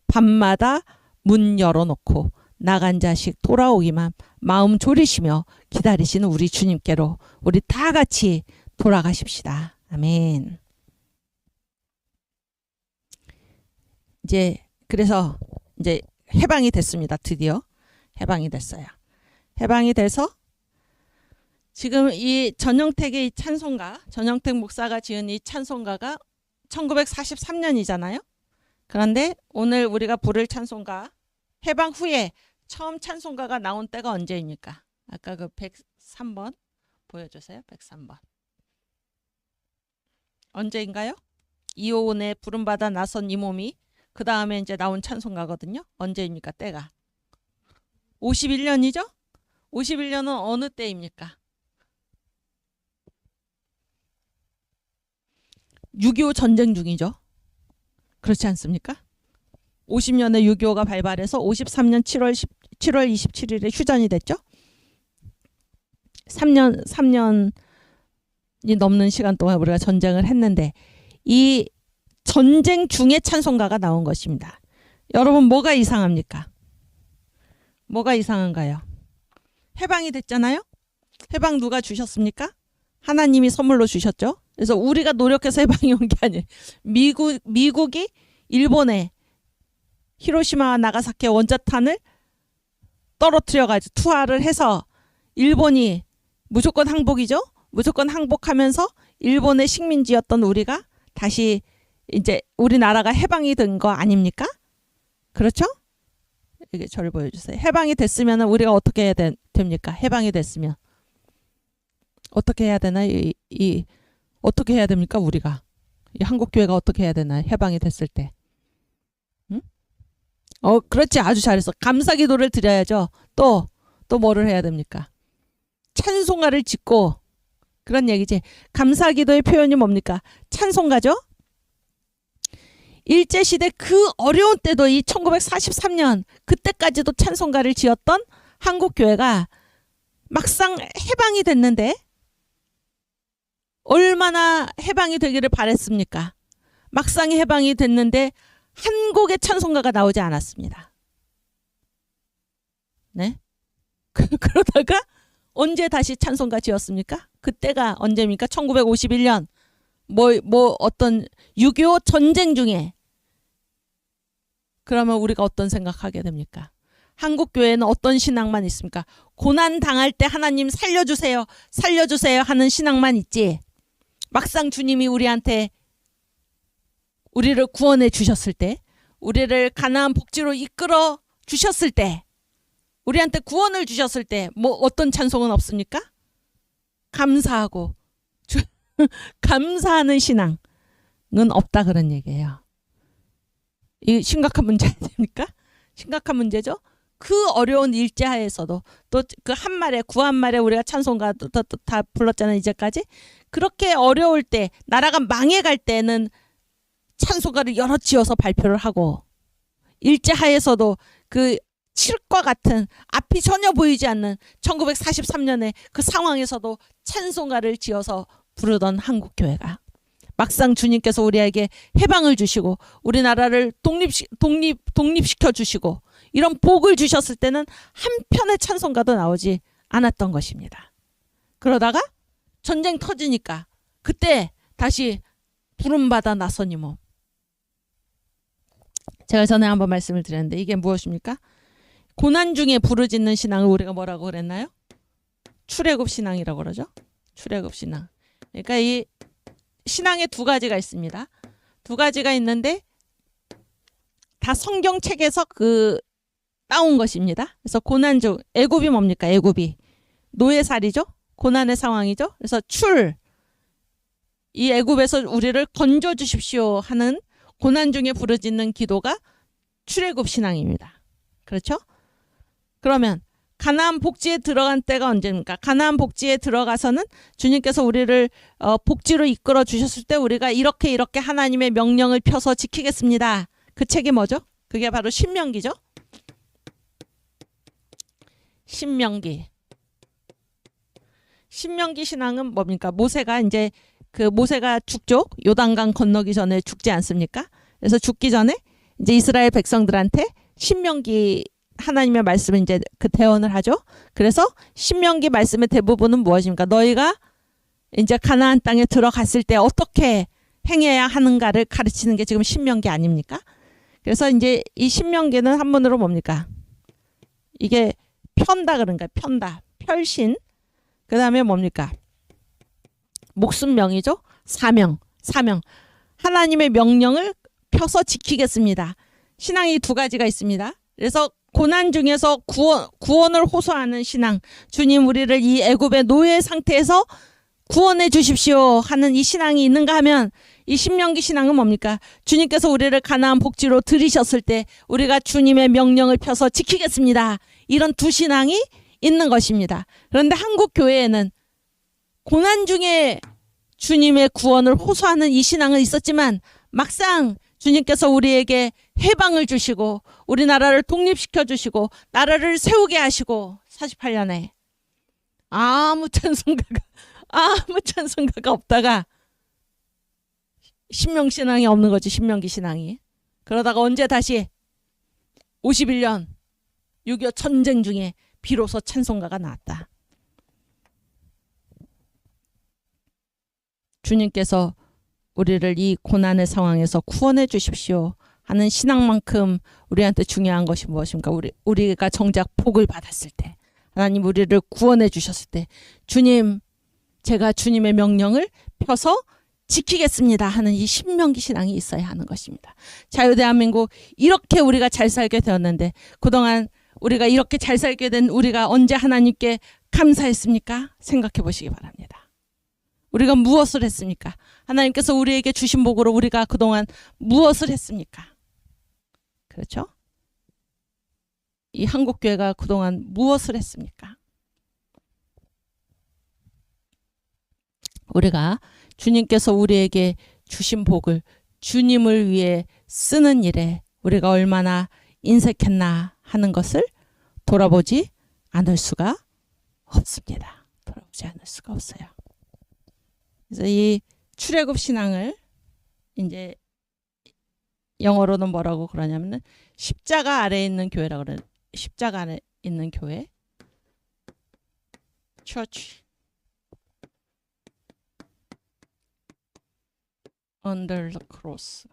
밤마다 문 열어놓고 나간 자식 돌아오기만 마음 졸이시며 기다리시는 우리 주님께로 우리 다 같이 돌아가십시다. 아멘. 그래서 이제 해방이 됐습니다. 드디어 해방이 됐어요. 해방이 돼서 지금 이 전영택의 이 찬송가, 전영택 목사가 지은 이 찬송가가 1943년이잖아요. 그런데 오늘 우리가 부를 찬송가, 해방 후에 처음 찬송가가 나온 때가 언제입니까? 아까 그 103번 보여주세요. 103번. 언제인가요? 이호은의 부름받아 나선 이 몸이 그 다음에 이제 나온 찬송가거든요. 언제입니까? 때가 51년이죠? 51년은 어느 때입니까? 6.25 전쟁 중이죠. 그렇지 않습니까? 50년에 6.25가 발발해서 53년 7월 27일에 휴전이 됐죠. 3년이 넘는 시간 동안 우리가 전쟁을 했는데 이 전쟁 중에 찬송가가 나온 것입니다. 여러분, 뭐가 이상합니까? 뭐가 이상한가요? 해방이 됐잖아요. 해방 누가 주셨습니까? 하나님이 선물로 주셨죠. 그래서 우리가 노력해서 해방이 온 게 아니에요. 미국이 일본에 히로시마와 나가사키 원자탄을 떨어뜨려가지고 투하를 해서 일본이 무조건 항복이죠. 무조건 항복하면서 일본의 식민지였던 우리가 다시 이제 우리나라가 해방이 된 거 아닙니까? 그렇죠? 이게 저를 보여주세요. 해방이 됐으면 우리가 어떻게 해야 됩니까? 해방이 됐으면 어떻게 해야 되나? 어떻게 해야 됩니까? 우리가 이 한국교회가 어떻게 해야 되나? 해방이 됐을 때. 응? 그렇지, 아주 잘했어. 감사기도를 드려야죠. 또 뭐를 해야 됩니까? 찬송가를 짓고, 그런 얘기지. 감사기도의 표현이 뭡니까? 찬송가죠. 일제시대 그 어려운 때도 이 1943년 그때까지도 찬송가를 지었던 한국교회가 막상 해방이 됐는데 얼마나 해방이 되기를 바랬습니까? 막상 해방이 됐는데 한 곡의 찬송가가 나오지 않았습니다. 네? 그러다가 언제 다시 찬송가 지었습니까? 그때가 언제입니까? 1951년 어떤 6.25 전쟁 중에. 그러면 우리가 어떤 생각하게 됩니까? 한국교회는 어떤 신앙만 있습니까? 고난 당할 때 하나님 살려주세요, 살려주세요 하는 신앙만 있지. 막상 주님이 우리한테 우리를 구원해 주셨을 때, 우리를 가나안 복지로 이끌어 주셨을 때, 우리한테 구원을 주셨을 때 어떤 찬송은 없습니까? 감사하고 감사하는 신앙은 없다, 그런 얘기예요. 이 심각한 문제 아닙니까? 심각한 문제죠. 그 어려운 일제하에서도 또 그 한말에 구한말에 우리가 찬송가 다 불렀잖아요. 이제까지. 그렇게 어려울 때, 나라가 망해갈 때는 찬송가를 여러 지어서 발표를 하고, 일제하에서도 그 칠과 같은 앞이 전혀 보이지 않는 1943년에 그 상황에서도 찬송가를 지어서 부르던 한국교회가 막상 주님께서 우리에게 해방을 주시고 우리나라를 독립시켜 주시고 이런 복을 주셨을 때는 한 편의 찬송가도 나오지 않았던 것입니다. 그러다가 전쟁 터지니까 그때 다시 부름받아 나선 이 몸. 제가 전에 한번 말씀을 드렸는데 이게 무엇입니까? 고난 중에 부르짖는 신앙을 우리가 뭐라고 그랬나요? 출애굽 신앙이라고 그러죠. 출애굽 신앙. 그러니까 이 신앙에 두 가지가 있습니다. 두 가지가 있는데 다 성경책에서 따온 것입니다. 그래서 고난 중 애굽이 뭡니까? 애굽이 노예살이죠. 고난의 상황이죠. 그래서 이 애굽에서 우리를 건져 주십시오 하는 고난 중에 부르짖는 기도가 출애굽 신앙입니다. 그렇죠? 그러면 가나안 복지에 들어간 때가 언제입니까? 가나안 복지에 들어가서는 주님께서 우리를 복지로 이끌어 주셨을 때 우리가 이렇게 하나님의 명령을 펴서 지키겠습니다. 그 책이 뭐죠? 그게 바로 신명기죠. 신명기 신앙은 뭡니까? 모세가 죽죠. 요단강 건너기 전에 죽지 않습니까? 그래서 죽기 전에 이제 이스라엘 백성들한테 신명기 하나님의 말씀을 이제 대언을 하죠. 그래서 신명기 말씀의 대부분은 무엇입니까? 너희가 이제 가나안 땅에 들어갔을 때 어떻게 행해야 하는가를 가르치는 게 지금 신명기 아닙니까? 그래서 이제 이 신명기는 한문으로 뭡니까? 이게 편다 그런가? 펼신. 그 다음에 뭡니까? 목숨명이죠. 사명. 하나님의 명령을 펴서 지키겠습니다. 신앙이 두 가지가 있습니다. 그래서 고난 중에서 구원을 호소하는 신앙. 주님 우리를 이 애굽의 노예 상태에서 구원해 주십시오 하는 이 신앙이 있는가 하면 이 신명기 신앙은 뭡니까? 주님께서 우리를 가나안 복지로 들이셨을 때 우리가 주님의 명령을 펴서 지키겠습니다. 이런 두 신앙이 있는 것입니다. 그런데 한국 교회에는 고난 중에 주님의 구원을 호소하는 이 신앙은 있었지만 막상 주님께서 우리에게 해방을 주시고 우리나라를 독립시켜 주시고 나라를 세우게 하시고 48년에 아무 찬송가가 없다가 신명신앙이 없는 거지. 신명기 신앙이. 그러다가 언제 다시 51년 6.25 전쟁 중에 비로소 찬송가가 나왔다. 주님께서 우리를 이 고난의 상황에서 구원해 주십시오 하는 신앙만큼 우리한테 중요한 것이 무엇입니까? 우리가 정작 복을 받았을 때 하나님 우리를 구원해 주셨을 때 주님 제가 주님의 명령을 펴서 지키겠습니다 하는 이 신명기 신앙이 있어야 하는 것입니다. 자유대한민국 이렇게 우리가 잘 살게 되었는데 그동안 우리가 이렇게 잘 살게 된 우리가 언제 하나님께 감사했습니까? 생각해 보시기 바랍니다. 우리가 무엇을 했습니까? 하나님께서 우리에게 주신 복으로 우리가 그동안 무엇을 했습니까? 그렇죠? 이 한국교회가 그동안 무엇을 했습니까? 우리가 주님께서 우리에게 주신 복을 주님을 위해 쓰는 일에 우리가 얼마나 인색했나 하는 것을 돌아보지 않을 수가 없습니다. 돌아보지 않을 수가 없어요. 그래서 이 출애굽 신앙을 이제 영어로는 뭐라고 그러냐면은 십자가 아래에 있는 교회라고 그래요. 십자가 아래에 있는 교회. Church under the cross.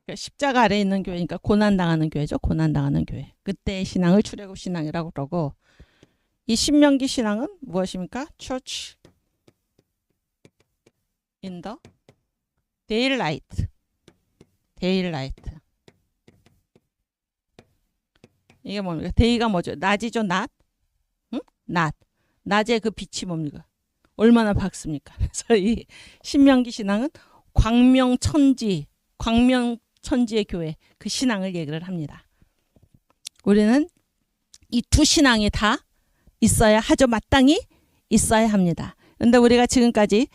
그러니까 십자가 아래에 있는 교회니까 고난당하는 교회죠. 고난당하는 교회. 그때의 신앙을 출애굽 신앙이라고 그러고 이 신명기 신앙은 무엇입니까? Church in the daylight. daylight. 이게 뭡니까? 데이가 뭐죠? 낮이죠. 낮. 응? 낮. 낮의 그 빛이 뭡니까? 얼마나 밝습니까? 그래서 이 신명기 신앙은 광명천지의 교회 그 신앙을 얘기를 합니다. 우리는 이 두 신앙이 다 있어야 하죠. 마땅히 있어야 합니다. 그런데 우리가 지금까지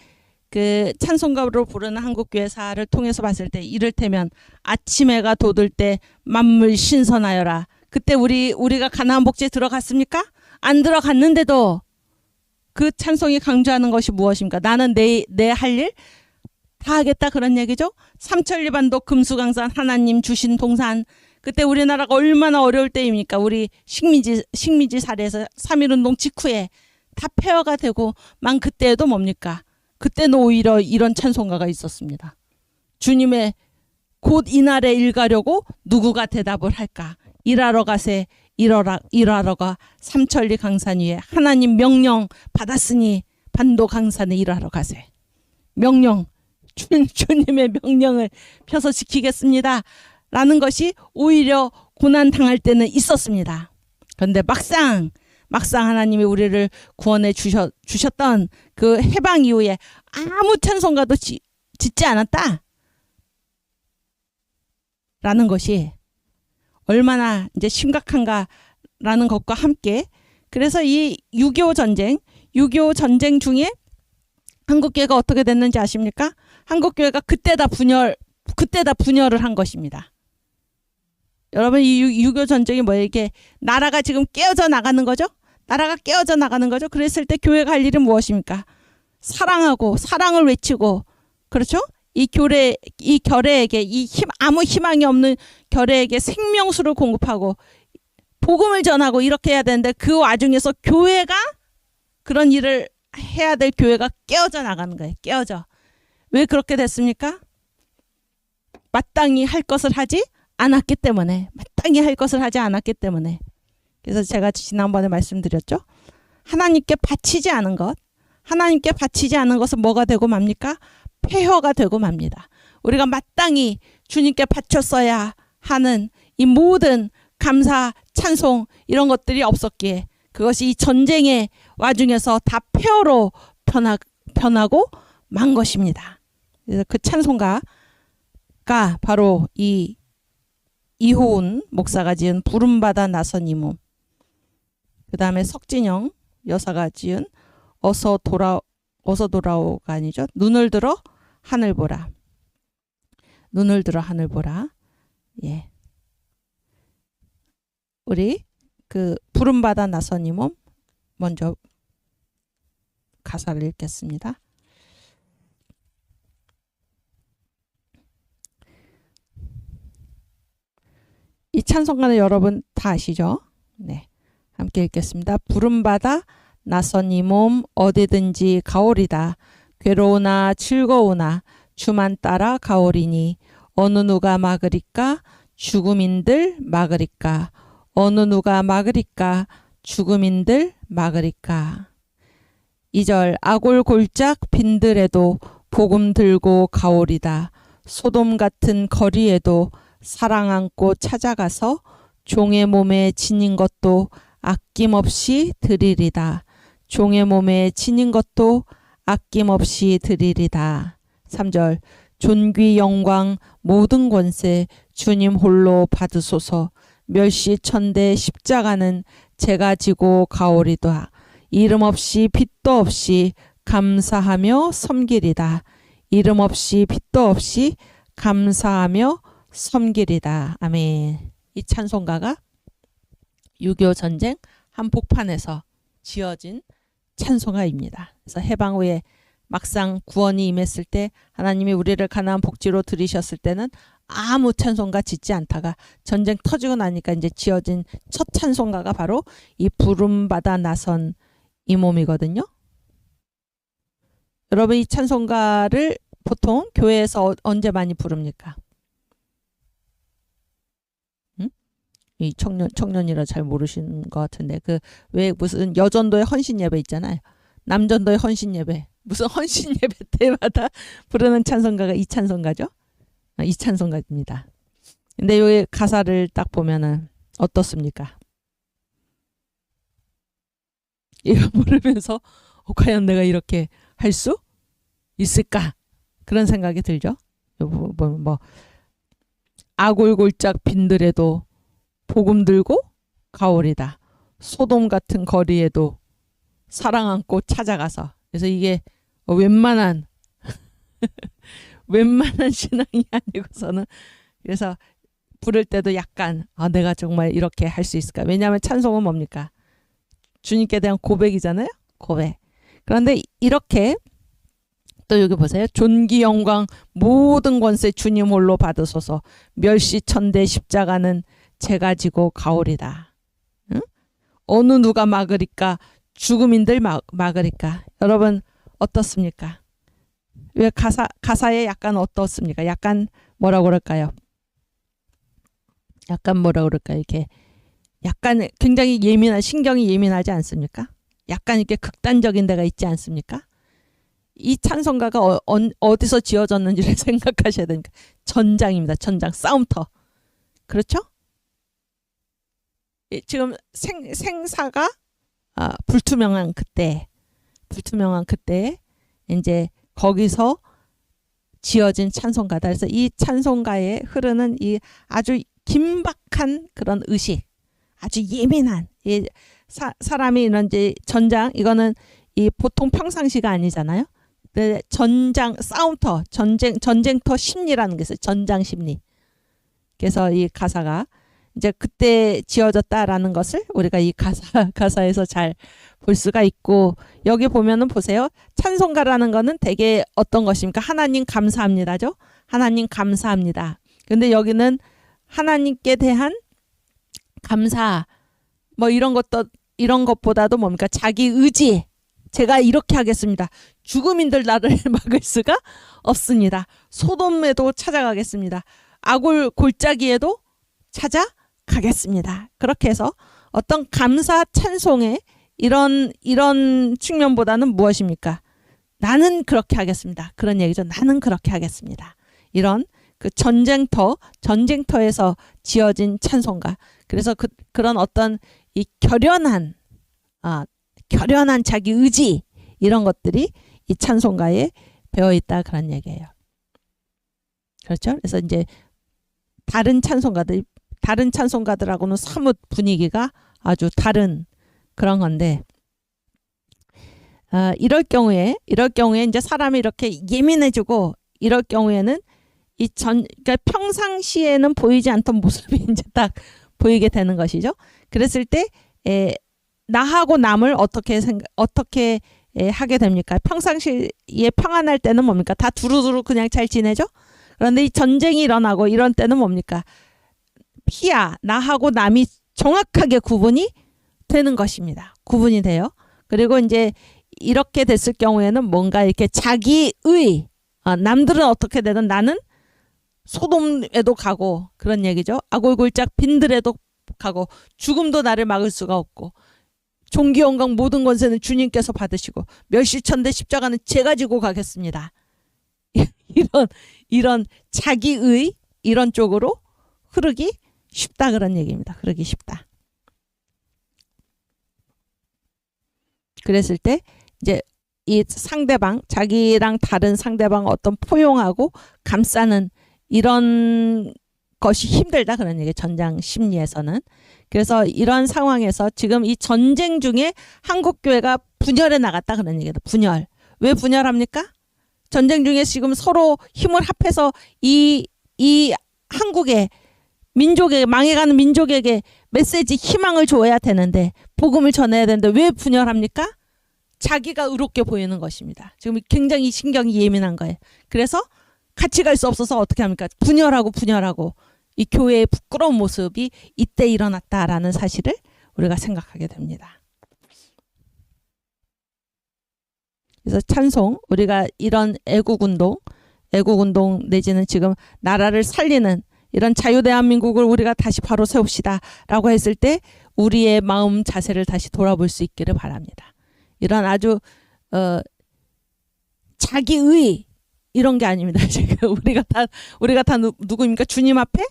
그 찬송가로 부르는 한국교회사를 통해서 봤을 때 이를테면 아침 해가 돋을 때 만물 신선하여라. 그때 우리가 가나안 복지에 들어갔습니까? 안 들어갔는데도 그 찬송이 강조하는 것이 무엇입니까? 나는 내 할 일 다 하겠다 그런 얘기죠. 삼천리반도 금수강산 하나님 주신 동산. 그때 우리나라가 얼마나 어려울 때입니까? 우리 식민지 사례에서 3.1운동 직후에 다 폐허가 되고 만 그때에도 뭡니까? 그때는 오히려 이런 찬송가가 있었습니다. 주님의 곧 이날에 일가려고 누구가 대답을 할까? 일하러 가세 일하러가 삼천리 강산 위에 하나님 명령 받았으니 반도 강산에 일하러 가세. 명령 주님의 명령을 펴서 지키겠습니다 라는 것이 오히려 고난 당할 때는 있었습니다. 그런데 막상 하나님이 우리를 구원해 주셨던 그 해방 이후에 아무 찬송가도 짓지 않았다 라는 것이 얼마나 이제 심각한가라는 것과 함께, 그래서 이 6.25 전쟁 중에 한국교회가 어떻게 됐는지 아십니까? 한국교회가 그때다 분열을 한 것입니다. 여러분, 이 6.25 전쟁이 뭐예요? 이게 나라가 지금 깨어져 나가는 거죠? 나라가 깨어져 나가는 거죠? 그랬을 때 교회가 할 일은 무엇입니까? 사랑하고 사랑을 외치고, 그렇죠? 이 결애에게 아무 희망이 없는 결애에게 생명수를 공급하고 복음을 전하고 이렇게 해야 되는데, 그 와중에서 교회가 그런 일을 해야 될 교회가 깨어져 나가는 거예요. 깨어져. 왜 그렇게 됐습니까? 마땅히 할 것을 하지 않았기 때문에. 마땅히 할 것을 하지 않았기 때문에. 그래서 제가 지난번에 말씀드렸죠. 하나님께 바치지 않은 것은 뭐가 되고 맙니까? 폐허가 되고 맙니다. 우리가 마땅히 주님께 바쳤어야 하는 이 모든 감사, 찬송 이런 것들이 없었기에 그것이 이 전쟁의 와중에서 다 폐허로 변하고 만 것입니다. 그래서 그 찬송가가 바로 이 이호은 목사가 지은 부름받아 나선 이 몸, 그 다음에 석진영 여사가 지은 어서 돌아오가 아니죠. 눈을 들어 하늘 보라. 눈을 들어 하늘 보라. 예. 우리 그 부름받아 나선 이 몸 먼저 가사를 읽겠습니다. 이 찬송가는 여러분 다 아시죠? 네. 함께 읽겠습니다. 부름받아 나선 이 몸 어디든지 가오리다. 괴로우나 즐거우나 주만 따라 가오리니 어느 누가 막으리까? 죽음인들 막으리까? 어느 누가 막으리까? 죽음인들 막으리까? 2절 아골골짝 빈들에도 복음 들고 가오리다. 소돔 같은 거리에도 사랑 안고 찾아가서 종의 몸에 지닌 것도 아낌없이 드리리다. 종의 몸에 지닌 것도 아낌없이 드리리다. 3절 존귀 영광 모든 권세 주님 홀로 받으소서. 멸시천대 십자가는 제가 지고 가오리다. 이름 없이 빛도 없이 감사하며 섬기리다. 이름 없이 빛도 없이 감사하며 섬기리다. 아멘. 이 찬송가가 6.25 전쟁 한복판에서 지어진 찬송가입니다. 그래서 해방 후에 막상 구원이 임했을 때 하나님이 우리를 가나안 복지로 들이셨을 때는 아무 찬송가 짓지 않다가 전쟁 터지고 나니까 이제 지어진 첫 찬송가가 바로 이 부름받아 나선 이 몸이거든요. 여러분, 이 찬송가를 보통 교회에서 언제 많이 부릅니까? 이 청년이라 잘 모르시는 것 같은데, 왜 무슨 여전도의 헌신 예배 있잖아요. 남전도의 헌신 예배, 무슨 헌신 예배 때마다 부르는 찬송가가 이 찬송가죠. 이 찬송가입니다. 근데 여기 가사를 딱 보면은 어떻습니까? 이거 부르면서 과연 내가 이렇게 할 수 있을까? 그런 생각이 들죠. 뭐 아골골짝 빈들에도 복음 들고 가오리다. 소돔 같은 거리에도 사랑 안고 찾아가서. 그래서 이게 웬만한 신앙이 아니고서는, 그래서 부를 때도 약간 내가 정말 이렇게 할 수 있을까? 왜냐하면 찬송은 뭡니까? 주님께 대한 고백이잖아요. 고백. 그런데 이렇게 또 여기 보세요. 존귀 영광 모든 권세 주님 홀로 받으소서. 멸시천대 십자가는 제가 지고 가오리다. 응? 어느 누가 막으리까? 죽음인들 막으리까? 여러분 어떻습니까? 왜 가사에 약간 어떻습니까? 약간 뭐라고 그럴까요? 약간 뭐라고 그럴까요? 이렇게 약간 굉장히 신경이 예민하지 않습니까? 약간 이렇게 극단적인 데가 있지 않습니까? 이 찬송가가 어디서 지어졌는지를 생각하셔야 되니까 전장입니다. 전장, 싸움터. 그렇죠? 지금 생사가 불투명한 그때 이제 거기서 지어진 찬송가다. 그래서 이 찬송가에 흐르는 이 아주 긴박한 그런 의식, 아주 예민한 사람이 이런 이제 전장, 이거는 이 보통 평상시가 아니잖아요. 전장, 싸움터, 전쟁터 심리라는 게 있어요. 전장 심리. 그래서 이 가사가 이제 그때 지어졌다라는 것을 우리가 이 가사에서 잘 볼 수가 있고, 여기 보면은 보세요. 찬송가라는 거는 되게 어떤 것입니까? 하나님 감사합니다죠. 하나님 감사합니다. 근데 여기는 하나님께 대한 감사, 뭐 이런 것보다도 뭡니까? 자기 의지. 제가 이렇게 하겠습니다. 죽음인들 나를 막을 수가 없습니다. 소돔에도 찾아가겠습니다. 아굴 골짜기에도 찾아가겠습니다. 그렇게 해서 어떤 감사 찬송의 이런 측면보다는 무엇입니까? 나는 그렇게 하겠습니다. 그런 얘기죠. 나는 그렇게 하겠습니다. 이런 그 전쟁터에서 지어진 찬송가. 그래서 그런 어떤 이 결연한 자기 의지, 이런 것들이 이 찬송가에 배어 있다, 그런 얘기예요. 그렇죠? 그래서 이제 다른 찬송가들하고는 사뭇 분위기가 아주 다른 그런 건데, 이럴 경우에 이제 사람이 이렇게 예민해지고, 이럴 경우에는 그러니까 평상시에는 보이지 않던 모습이 이제 딱 보이게 되는 것이죠. 그랬을 때 나하고 남을 어떻게 하게 됩니까? 평상시에 평안할 때는 뭡니까? 다 두루두루 그냥 잘 지내죠? 그런데 이 전쟁이 일어나고 이런 때는 뭡니까? 나하고 남이 정확하게 구분이 되는 것입니다. 구분이 돼요. 그리고 이제 이렇게 됐을 경우에는 뭔가 이렇게 자기의, 남들은 어떻게 되든 나는 소돔에도 가고, 그런 얘기죠. 아골골짝 빈들에도 가고, 죽음도 나를 막을 수가 없고, 존귀 영광 모든 권세는 주님께서 받으시고, 멸시천대 십자가는 제가 지고 가겠습니다. 이런 자기의 이런 쪽으로 흐르기 쉽다, 그런 얘기입니다. 흐르기 쉽다. 그랬을 때 이제 이 상대방, 자기랑 다른 상대방 어떤 포용하고 감싸는 이런 것이 힘들다, 그런 얘기, 전장 심리에서는. 그래서 이런 상황에서 지금 이 전쟁 중에 한국교회가 분열해 나갔다, 그런 얘기다. 분열. 왜 분열합니까? 전쟁 중에 지금 서로 힘을 합해서 이 한국의 망해가는 민족에게 메시지, 희망을 줘야 되는데, 복음을 전해야 되는데 왜 분열합니까? 자기가 의롭게 보이는 것입니다. 지금 굉장히 신경이 예민한 거예요. 그래서 같이 갈 수 없어서 어떻게 합니까? 분열하고 이 교회의 부끄러운 모습이 이때 일어났다라는 사실을 우리가 생각하게 됩니다. 그래서 찬송, 우리가 이런 애국운동 내지는 지금 나라를 살리는 이런 자유대한민국을 우리가 다시 바로 세웁시다 라고 했을 때 우리의 마음 자세를 다시 돌아볼 수 있기를 바랍니다. 이런 아주 자기의 이런 게 아닙니다. 지금 우리가 다 누구입니까? 주님 앞에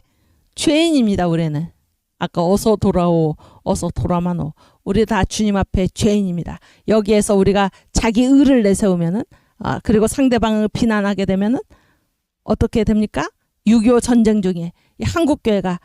죄인입니다. 우리는 아까 어서 돌아오, 어서 돌아마노. 우리 다 주님 앞에 죄인입니다. 여기에서 우리가 자기 의를 내세우면은 그리고 상대방을 비난하게 되면은 어떻게 됩니까? 6.25 전쟁 중에 이 한국교회가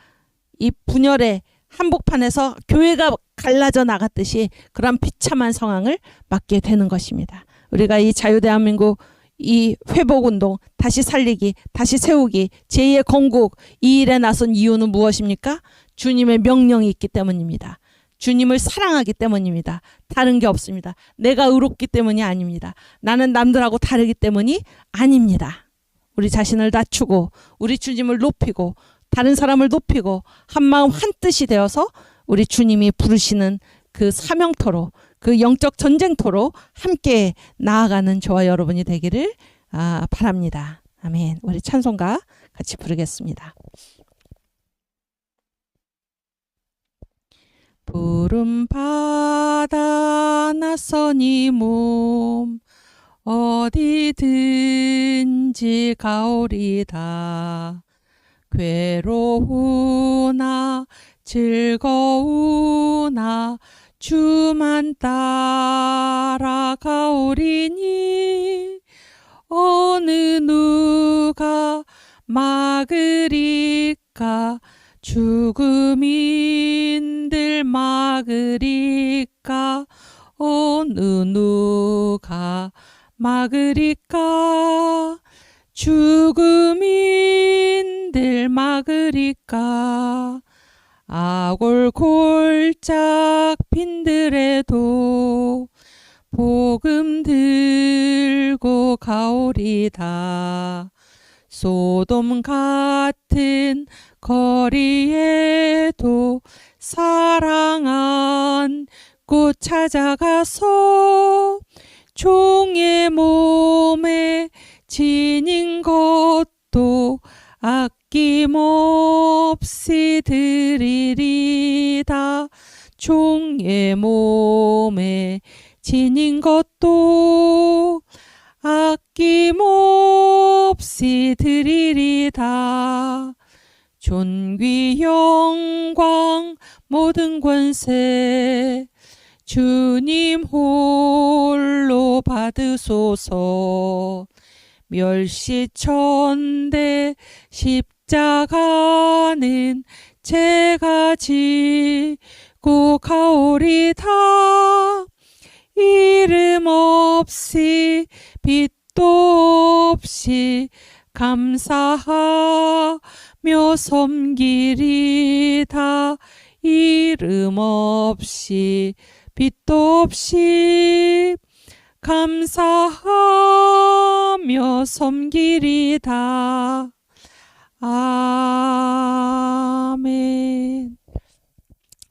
이 분열의 한복판에서 교회가 갈라져 나갔듯이 그런 비참한 상황을 맞게 되는 것입니다. 우리가 이 자유대한민국 이 회복운동, 다시 살리기, 다시 세우기, 제2의 건국, 이 일에 나선 이유는 무엇입니까? 주님의 명령이 있기 때문입니다. 주님을 사랑하기 때문입니다. 다른 게 없습니다. 내가 의롭기 때문이 아닙니다. 나는 남들하고 다르기 때문이 아닙니다. 우리 자신을 낮추고 우리 주님을 높이고 다른 사람을 높이고 한마음 한뜻이 되어서 우리 주님이 부르시는 그 사명터로 그 영적 전쟁터로 함께 나아가는 저와 여러분이 되기를 바랍니다. 아멘. 우리 찬송가 같이 부르겠습니다. 푸른 바다 낯선 몸 어디든지 가오리다. 괴로우나 즐거우나 주만 따라가오리니 어느 누가 막으리까 죽음인들 막으리까 어느 누가 막으리까 죽음인들 막으리까 아골 골짝 빈들에도 복음 들고 가오리다. 소돔 같은 거리에도 사랑 안고 찾아가서 종의 몸에 지닌 것도 아낌없이 드리리다. 종의 몸에 지닌 것도 아낌없이 드리리다. 존귀 영광 모든 권세 주님 홀로 받으소서. 멸시천대 십자가는 제가 지고 가오리다. 이름 없이 빛도 없이 감사하며 섬기리다. 이름 없이 빛도 없이 감사하며 섬기리다. 아멘.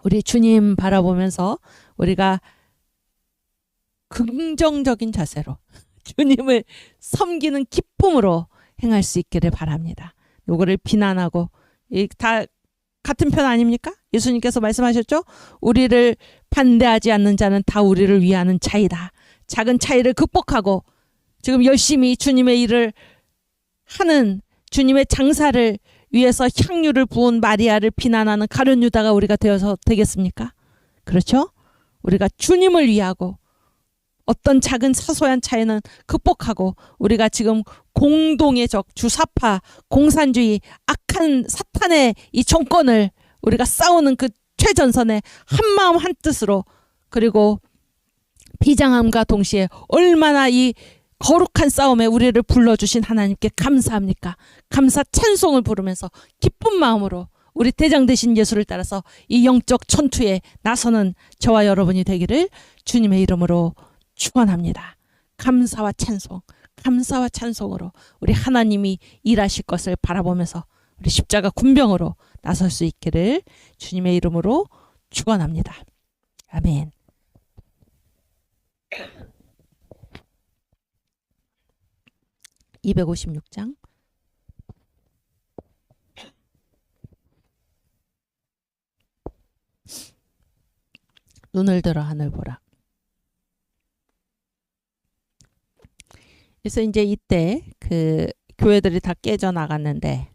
우리 주님 바라보면서 우리가 긍정적인 자세로 주님을 섬기는 기쁨으로 행할 수 있기를 바랍니다. 요거를 비난하고 다 같은 편 아닙니까? 예수님께서 말씀하셨죠? 우리를 반대하지 않는 자는 다 우리를 위하는 자이다. 작은 차이를 극복하고 지금 열심히 주님의 일을 하는 주님의 장사를 위해서 향유를 부은 마리아를 비난하는 가룟 유다가 우리가 되어서 되겠습니까? 그렇죠? 우리가 주님을 위하고 어떤 작은 사소한 차이는 극복하고 우리가 지금 공동의 적 주사파 공산주의 악한 사탄의 이 정권을 우리가 싸우는 그 최전선에 한마음 한뜻으로 그리고 비장함과 동시에 얼마나 이 거룩한 싸움에 우리를 불러주신 하나님께 감사합니까? 감사 찬송을 부르면서 기쁜 마음으로 우리 대장 되신 예수를 따라서 이 영적 전투에 나서는 저와 여러분이 되기를 주님의 이름으로 축원합니다. 감사와 찬송, 감사와 찬송으로 우리 하나님이 일하실 것을 바라보면서 우리 십자가 군병으로 나설 수 있기를 주님의 이름으로 축원합니다. 아멘. (256장) 눈을 들어 하늘 보라. 그래서 이제 이때 그 교회들이 다 깨져 나갔어요.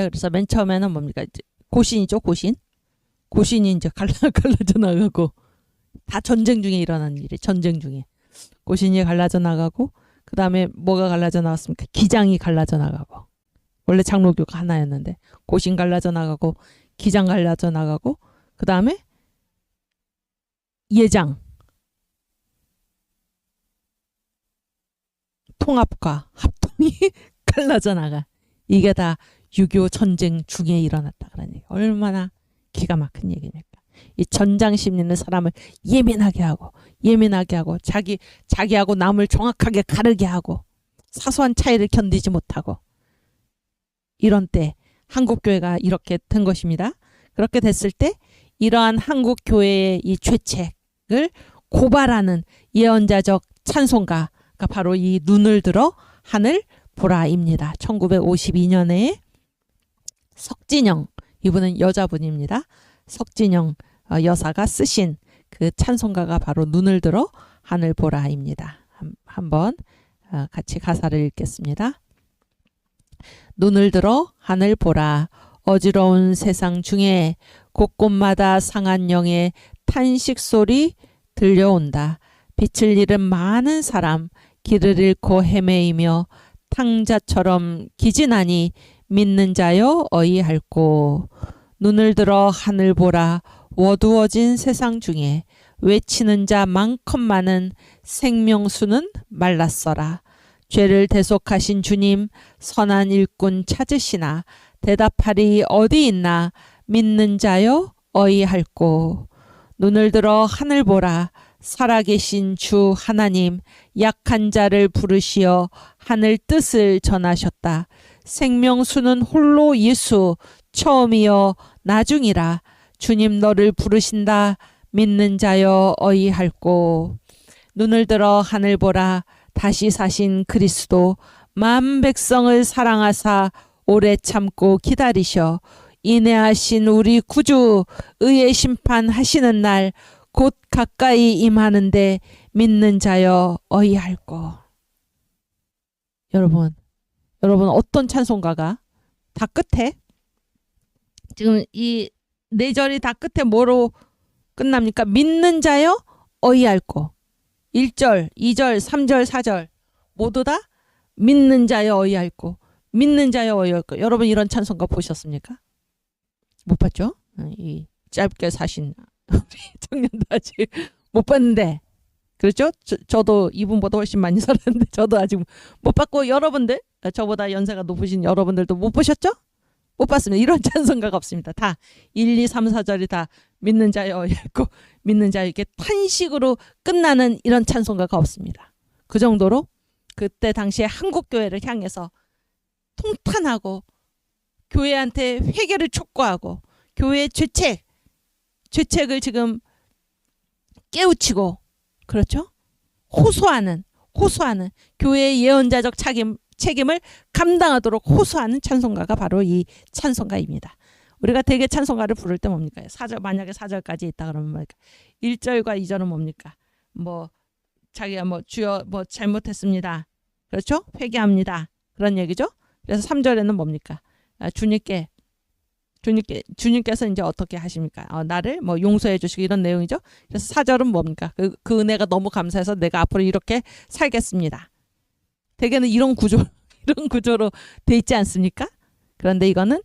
그래서 맨 처음에는 뭡니까? 고신이죠, 고신. 고신이 이제 갈라져 나가고 다 전쟁 중에 일어나는 일이 전쟁 중에 고신이 갈라져 나가고 그 다음에 뭐가 갈라져 나왔습니까? 기장이 갈라져 나가고 원래 장로교가 하나였는데 고신 갈라져 나가고 기장 갈라져 나가고 그 다음에 예장 통합과 합동이 갈라져 나가. 이게 다 6.25 전쟁 중에 일어났다 그러니 얼마나 기가 막힌 얘기입니까? 이 전장심 있는 사람을 예민하게 하고 자기하고 남을 정확하게 가르게 하고 사소한 차이를 견디지 못하고 이런 때 한국교회가 이렇게 된 것입니다. 그렇게 됐을 때 이러한 한국교회의 이 죄책을 고발하는 예언자적 찬송가가 바로 이 눈을 들어 하늘 보라입니다. 1952년에 석진영, 이분은 여자분입니다. 석진영 여사가 쓰신 그 찬송가가 바로 눈을 들어 하늘 보라입니다. 한번 같이 가사를 읽겠습니다. 눈을 들어 하늘 보라. 어지러운 세상 중에 곳곳마다 상한 영의 탄식 소리 들려온다. 빛을 잃은 많은 사람 길을 잃고 헤매이며 탕자처럼 기진하니 믿는 자여 어이할꼬. 눈을 들어 하늘 보라. 어두워진 세상 중에 외치는 자 많건만은 생명수는 말랐어라. 죄를 대속하신 주님 선한 일꾼 찾으시나 대답하리 어디 있나 믿는 자여 어이할꼬. 눈을 들어 하늘 보라. 살아계신 주 하나님 약한 자를 부르시어 하늘 뜻을 전하셨다. 생명수는 홀로 예수 처음이여 나중이라. 주님 너를 부르신다. 믿는 자여 어이할꼬. 눈을 들어 하늘 보라. 다시 사신 그리스도 만 백성을 사랑하사 오래 참고 기다리셔 인내하신 우리 구주 의의 심판하시는 날 곧 가까이 임하는데 믿는 자여 어이할꼬. 여러분 어떤 찬송가가 다 끝에 지금 이 네 절이 다 끝에 뭐로 끝납니까? 믿는 자여 어이할꼬. 1절, 2절, 3절, 4절 모두 다 믿는 자여 어이할꼬. 믿는 자여 어이할꼬. 여러분 이런 찬송가 보셨습니까? 못 봤죠? 이 짧게 사신 우리 청년도 아직 못 봤는데 그렇죠? 저도 이분보다 훨씬 많이 살았는데 저도 아직 못 봤고 여러분들 저보다 연세가 높으신 여러분들도 못 보셨죠? 못 봤습니다. 이런 찬송가가 없습니다. 다 1, 2, 3, 4절이 다 믿는 자여 어이할꼬. 믿는 자에게 탄식으로 끝나는 이런 찬송가가 없습니다. 그 정도로 그때 당시에 한국교회를 향해서 통탄하고 교회한테 회개를 촉구하고 교회의 죄책을 지금 깨우치고 그렇죠? 호소하는 교회의 예언자적 책임을 감당하도록 호소하는 찬송가가 바로 이 찬송가입니다. 우리가 대개 찬송가를 부를 때 뭡니까? 만약에 4절까지 있다 그러면 뭡니까? 1절과 2절은 뭡니까? 자기가 주여 잘못했습니다. 그렇죠? 회개합니다. 그런 얘기죠. 그래서 3절에는 뭡니까? 주님께서 이제 어떻게 하십니까? 나를 용서해 주시고 이런 내용이죠. 그래서 4절은 뭡니까? 그 은혜가 너무 감사해서 내가 앞으로 이렇게 살겠습니다. 대개는 이런 구조로 돼 있지 않습니까? 그런데 이거는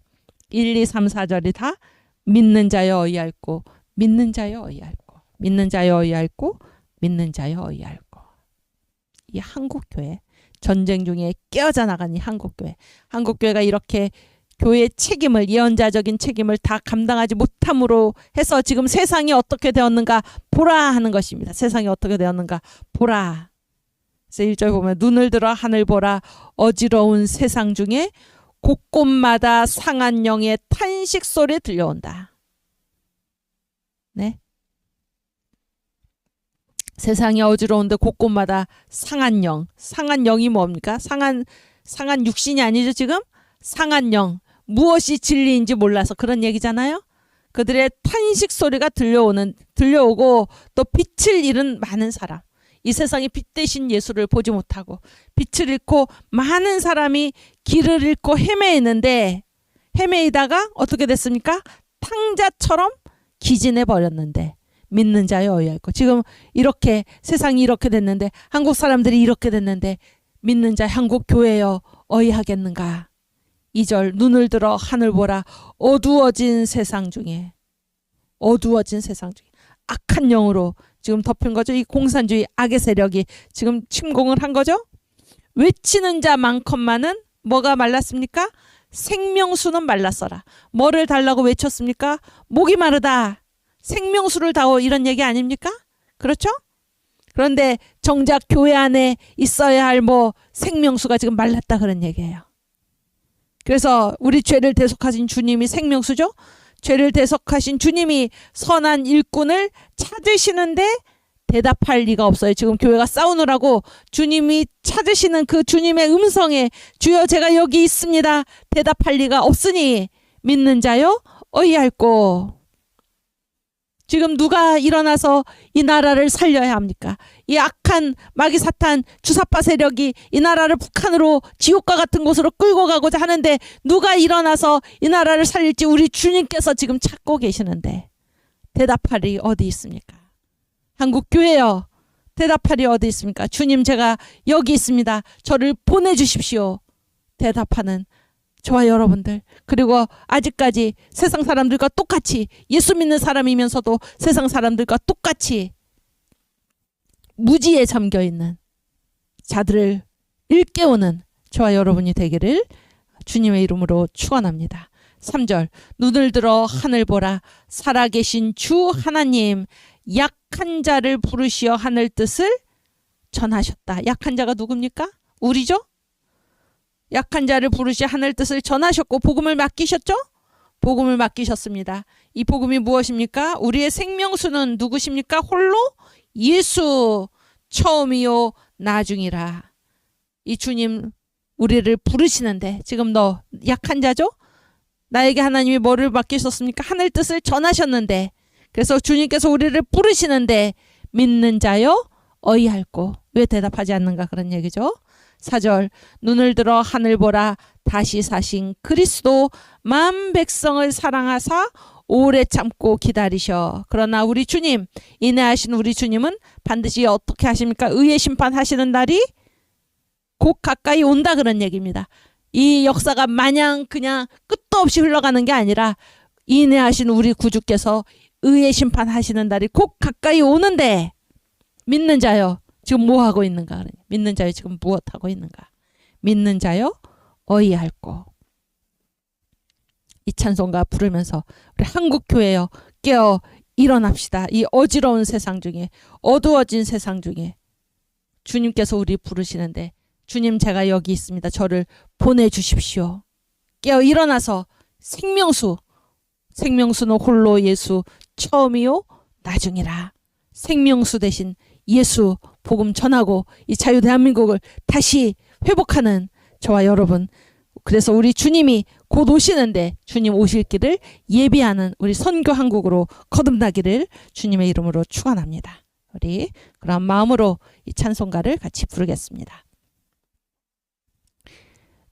1, 2, 3, 4절이 다 믿는 자여 어이할꼬. 믿는 자여 어이할꼬. 믿는 자여 어이할꼬. 믿는 자여 어이할꼬. 이 한국교회 전쟁 중에 깨어져 나간 이 한국교회가 이렇게 교회의 책임을 예언자적인 책임을 다 감당하지 못함으로 해서 지금 세상이 어떻게 되었는가 보라 하는 것입니다. 세상이 어떻게 되었는가 보라. 그래서 1절 보면 눈을 들어 하늘 보라. 어지러운 세상 중에 곳곳마다 상한 영의 탄식 소리 들려온다. 네. 세상이 어지러운데 곳곳마다 상한 영이 뭡니까? 상한 육신이 아니죠 지금? 상한 영. 무엇이 진리인지 몰라서 그런 얘기잖아요. 그들의 탄식 소리가 들려오고 또 빛을 잃은 많은 사람. 이 세상에 빛 대신 예수를 보지 못하고 빛을 잃고 많은 사람이 길을 잃고 헤매이다가 어떻게 됐습니까? 탕자처럼 기진해 버렸는데 믿는 자여 어이할꼬. 지금 이렇게 세상이 이렇게 됐는데 한국 사람들이 이렇게 됐는데 믿는 자 한국 교회여 어이하겠는가. 2절 눈을 들어 하늘 보라. 어두워진 세상 중에 악한 영으로 지금 덮인 거죠. 이 공산주의 악의 세력이 지금 침공을 한 거죠. 외치는 자 많건만은 뭐가 말랐습니까? 생명수는 말랐어라. 뭐를 달라고 외쳤습니까? 목이 마르다. 생명수를 다오 이런 얘기 아닙니까? 그렇죠? 그런데 정작 교회 안에 있어야 할 뭐 생명수가 지금 말랐다 그런 얘기예요. 그래서 우리 죄를 대속하신 주님이 생명수죠. 죄를 대속하신 주님이 선한 일꾼을 찾으시는데 대답할 리가 없어요. 지금 교회가 싸우느라고 주님이 찾으시는 그 주님의 음성에 주여 제가 여기 있습니다. 대답할 리가 없으니 믿는 자요 어이할꼬. 지금 누가 일어나서 이 나라를 살려야 합니까? 이 악한 마귀 사탄 주사파 세력이 이 나라를 북한으로 지옥과 같은 곳으로 끌고 가고자 하는데 누가 일어나서 이 나라를 살릴지 우리 주님께서 지금 찾고 계시는데 대답할이 어디 있습니까? 한국교회여 대답할이 어디 있습니까? 주님 제가 여기 있습니다. 저를 보내주십시오. 대답하는 저와 여러분들, 그리고 아직까지 세상 사람들과 똑같이 예수 믿는 사람이면서도 세상 사람들과 똑같이 무지에 잠겨있는 자들을 일깨우는 저와 여러분이 되기를 주님의 이름으로 축원합니다. 3절 눈을 들어 하늘 보라 살아계신 주 하나님 약한 자를 부르시어 하늘 뜻을 전하셨다. 약한 자가 누굽니까? 우리죠? 약한 자를 부르시 하늘 뜻을 전하셨고 복음을 맡기셨죠? 복음을 맡기셨습니다. 이 복음이 무엇입니까? 우리의 생명수는 누구십니까? 홀로 예수 처음이요 나중이라. 이 주님 우리를 부르시는데 지금 너 약한 자죠? 나에게 하나님이 뭐를 맡기셨습니까? 하늘 뜻을 전하셨는데 그래서 주님께서 우리를 부르시는데 믿는 자요 어이할꼬. 왜 대답하지 않는가 그런 얘기죠. 4절 눈을 들어 하늘 보라 다시 사신 그리스도 만 백성을 사랑하사 오래 참고 기다리셔. 그러나 우리 주님 인내하신 우리 주님은 반드시 어떻게 하십니까? 의의 심판하시는 날이 곧 가까이 온다 그런 얘기입니다. 이 역사가 마냥 그냥 끝도 없이 흘러가는 게 아니라 인내하신 우리 구주께서 의의 심판하시는 날이 곧 가까이 오는데 믿는 자여 지금 뭐 하고 있는가? 믿는 자여 지금 무엇 하고 있는가? 믿는 자여 어이할꼬. 이 찬송가 부르면서 우리 한국교회여 깨어 일어납시다. 이 어지러운 세상 중에 어두워진 세상 중에 주님께서 우리 부르시는데 주님 제가 여기 있습니다. 저를 보내주십시오. 깨어 일어나서 생명수는 홀로 예수 처음이요 나중이라. 생명수 대신 예수 복음 전하고 이 자유 대한민국을 다시 회복하는 저와 여러분, 그래서 우리 주님이 곧 오시는데 주님 오실 길을 예비하는 우리 선교 한국으로 거듭나기를 주님의 이름으로 축원합니다. 우리 그런 마음으로 이 찬송가를 같이 부르겠습니다.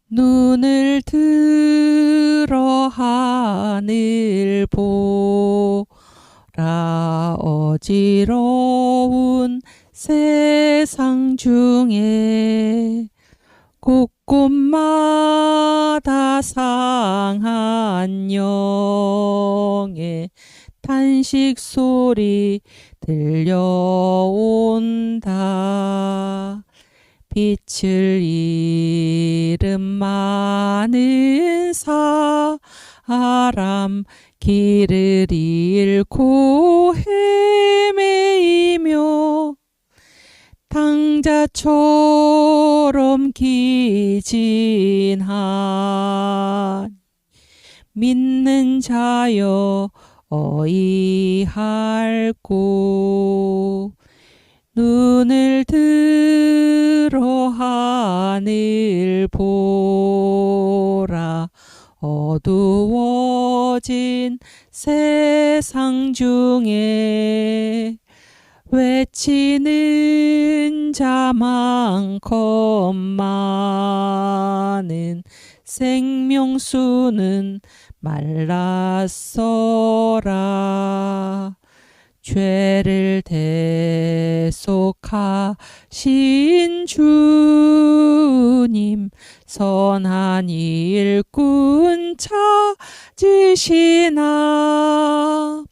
눈을 들어 하늘 보라 어지러운 세상 중에 곳곳마다 상한 영의 탄식 소리 들려온다. 빛을 잃은 많은 사람 길을 잃고 헤매이며 당자처럼 기진한 믿는 자여 어이할꼬. 눈을 들어 하늘 보라 어두워진 세상 중에 외치는 자 많건만은 생명수는 말랐어라. 죄를 대속하신 주님 선한 일꾼 찾으시나.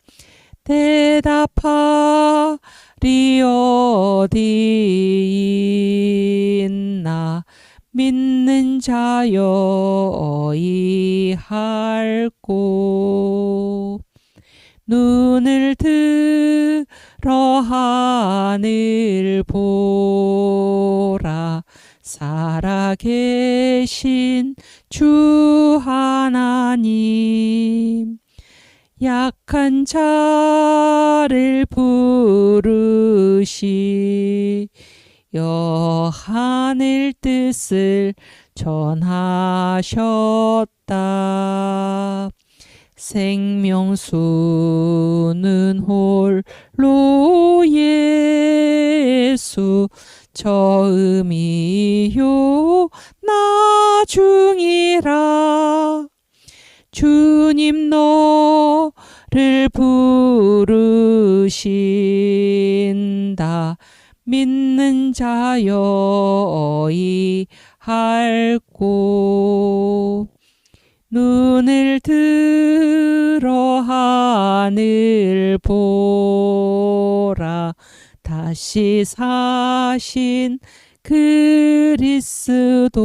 대답하리 어디 있나. 믿는 자여 어이할꼬. 눈을 들어 하늘 보라. 살아계신 주 하나님, 약한 자를 부르시어 하늘 뜻을 전하셨다. 생명수는 홀로 예수, 처음이요 나중이라. 주님 너를 부르신다. 믿는 자여 이할고. 눈을 들어 하늘 보라. 다시 사신 그리스도,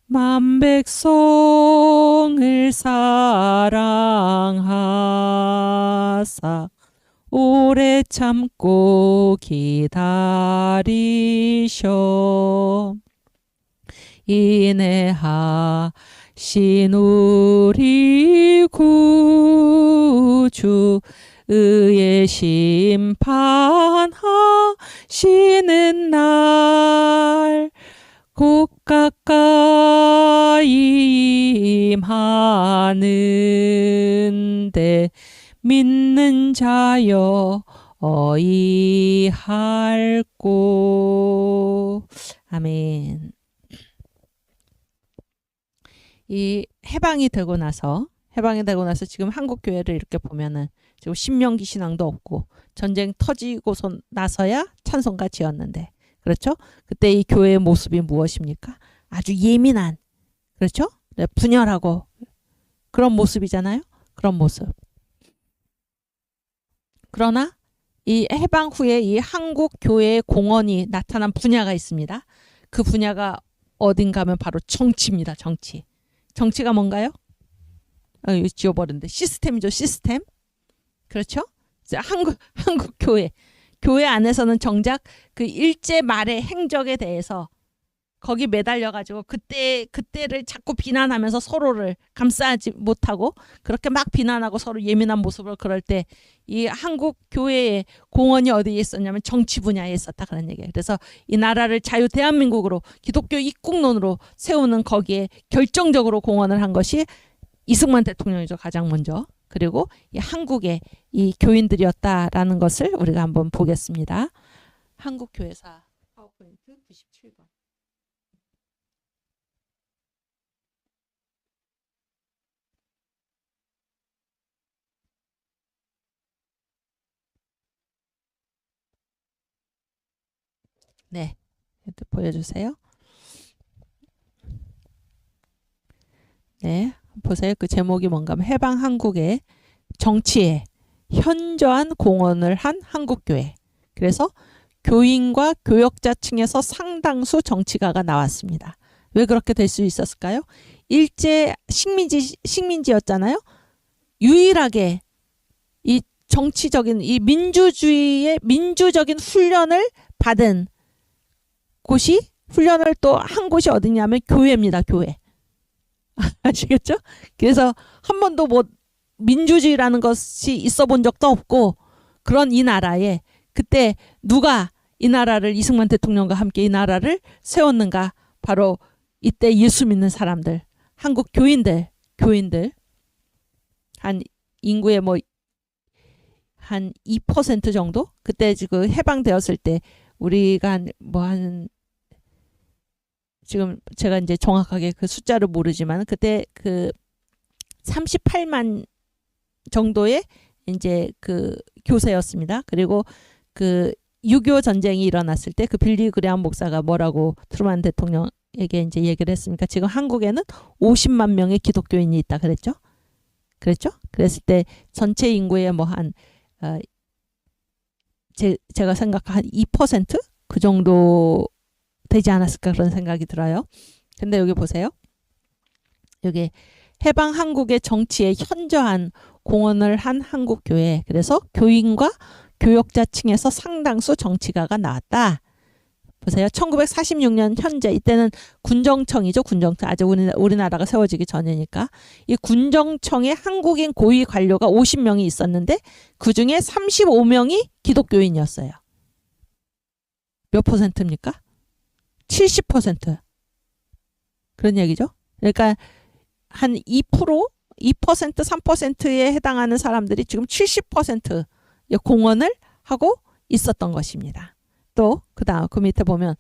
만백성을 사랑하사 오래 참고 기다리셔. 인내하신 우리 구주, 의의 심판하시는 날 곧 가까이 임하는데, 믿는 자여 어이할꼬. 아멘. 이 해방이 되고 나서 지금 한국 교회를 이렇게 보면은 지금 신명기 신앙도 없고 전쟁 터지고서 나서야 찬송가 지었는데, 그렇죠? 그때 이 교회의 모습이 무엇입니까? 아주 예민한, 그렇죠? 네, 분열하고 그런 모습이잖아요. 그런 모습. 그러나 이 해방 후에 이 한국 교회의 공헌이 나타난 분야가 있습니다. 그 분야가 어딘가 하면 바로 정치입니다. 정치. 정치가 뭔가요? 이거 지워버렸는데, 시스템이죠. 시스템. 그렇죠? 한국 교회 안에서는 정작 그 일제 말의 행적에 대해서 거기 매달려 가지고 그때를 자꾸 비난하면서 서로를 감싸지 못하고 그렇게 막 비난하고 서로 예민한 모습을, 그럴 때 이 한국 교회의 공헌이 어디에 있었냐면 정치 분야에 있었다, 그런 얘기예요. 그래서 이 나라를 자유 대한민국으로 기독교 입국론으로 세우는 거기에 결정적으로 공헌을 한 것이 이승만 대통령이죠, 가장 먼저. 그리고 이 한국의 이 교인들이었다라는 것을 우리가 한번 보겠습니다. 한국 교회사 파워포인트 97번. 네, 보여주세요. 네, 보세요. 그 제목이 뭔가 하면 해방 한국의 정치에 현저한 공헌을 한 한국교회. 그래서 교인과 교역자층에서 상당수 정치가가 나왔습니다. 왜 그렇게 될 수 있었을까요? 일제 식민지였잖아요. 유일하게 이 정치적인 이 민주주의의 민주적인 훈련을 받은 곳이, 훈련을 또 한 곳이 어디냐면 교회입니다. 교회. 아시겠죠? 그래서 한 번도 뭐 민주주의라는 것이 있어 본 적도 없고, 그런 이 나라에 그때 누가 이 나라를, 이승만 대통령과 함께 이 나라를 세웠는가? 바로 이때 예수 믿는 사람들, 한국 교인들 한 인구의 뭐 한 2% 정도? 그때 지금 해방되었을 때 우리가 한 지금 제가 이제 정확하게 그 숫자를 모르지만 그때 그 38만 정도의 이제 그 교세였습니다. 그리고 그 6.25 전쟁이 일어났을 때 그 빌리 그레함 목사가 뭐라고 트루만 대통령에게 이제 얘기를 했습니까? 지금 한국에는 50만 명의 기독교인이 있다 그랬죠? 그랬을 때 전체 인구의 뭐 한 제가 생각한 2% 그 정도 되지 않았을까, 그런 생각이 들어요. 근데 여기 보세요. 여기 해방 한국의 정치에 현저한 공헌을 한 한국교회. 그래서 교인과 교역자층에서 상당수 정치가가 나왔다. 보세요. 1946년 현재 이때는 군정청이죠. 군정청. 아직 우리나라가 세워지기 전이니까. 이 군정청에 한국인 고위 관료가 50명이 있었는데 그중에 35명이 기독교인이었어요. 몇 퍼센트입니까? 70%. 그런 얘기죠. 그러니까 한 2%, 2%, 3%에 해당하는 사람들이 지금 70% 공헌을 하고 있었던 것입니다. 또 그다음 그 밑에 보면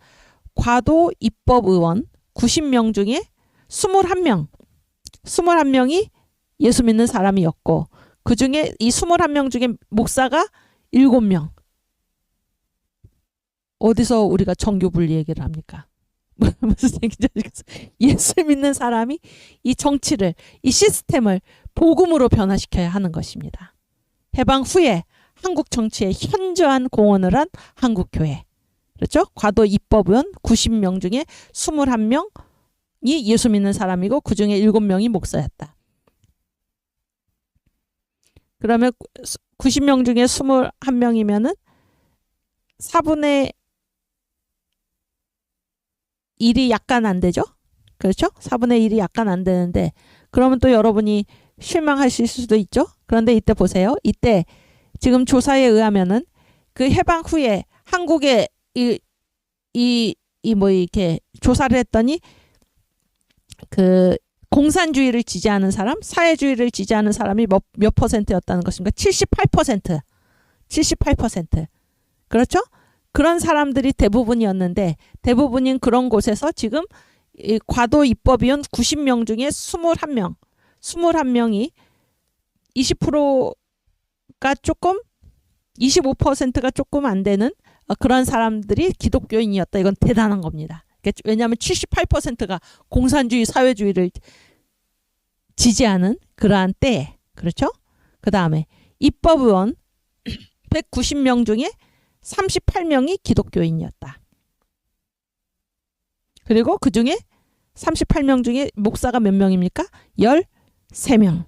과도 입법의원 90명 중에 21명이 예수 믿는 사람이었고 그중에 이 21명 중에 목사가 7명. 어디서 우리가 정교 분리 얘기를 합니까? 무슨 얘기인지 알겠어요? 예수 믿는 사람이 이 정치를, 이 시스템을 복음으로 변화시켜야 하는 것입니다. 해방 후에 한국 정치에 현저한 공헌을 한 한국교회. 그렇죠? 과도 입법의원 90명 중에 21명이 예수 믿는 사람이고 그중에 7명이 목사였다. 그러면 90명 중에 21명이면은 4분의 1이 약간 안 되죠? 그렇죠? 4분의 1이 약간 안 되는데 그러면 또 여러분이 실망하실 수도 있죠? 그런데 이때 보세요. 이때 지금 조사에 의하면은 그 해방 후에 한국에 뭐 이렇게 조사를 했더니 그 공산주의를 지지하는 사람, 사회주의를 지지하는 사람이 몇 퍼센트였다는 것입니까? 78%. 78%. 그렇죠? 그런 사람들이 대부분이었는데 대부분인 그런 곳에서 지금 이 과도 입법위원 90명 중에 21명이 20%가 조금 25%가 조금 안 되는 그런 사람들이 기독교인이었다. 이건 대단한 겁니다. 왜냐하면 78%가 공산주의 사회주의를 지지하는 그러한 때에 그렇죠? 그 다음에 입법의원 190명 중에 38명이 기독교인이었다. 그리고 그 중에 38명 중에 목사가 몇 명입니까? 13명.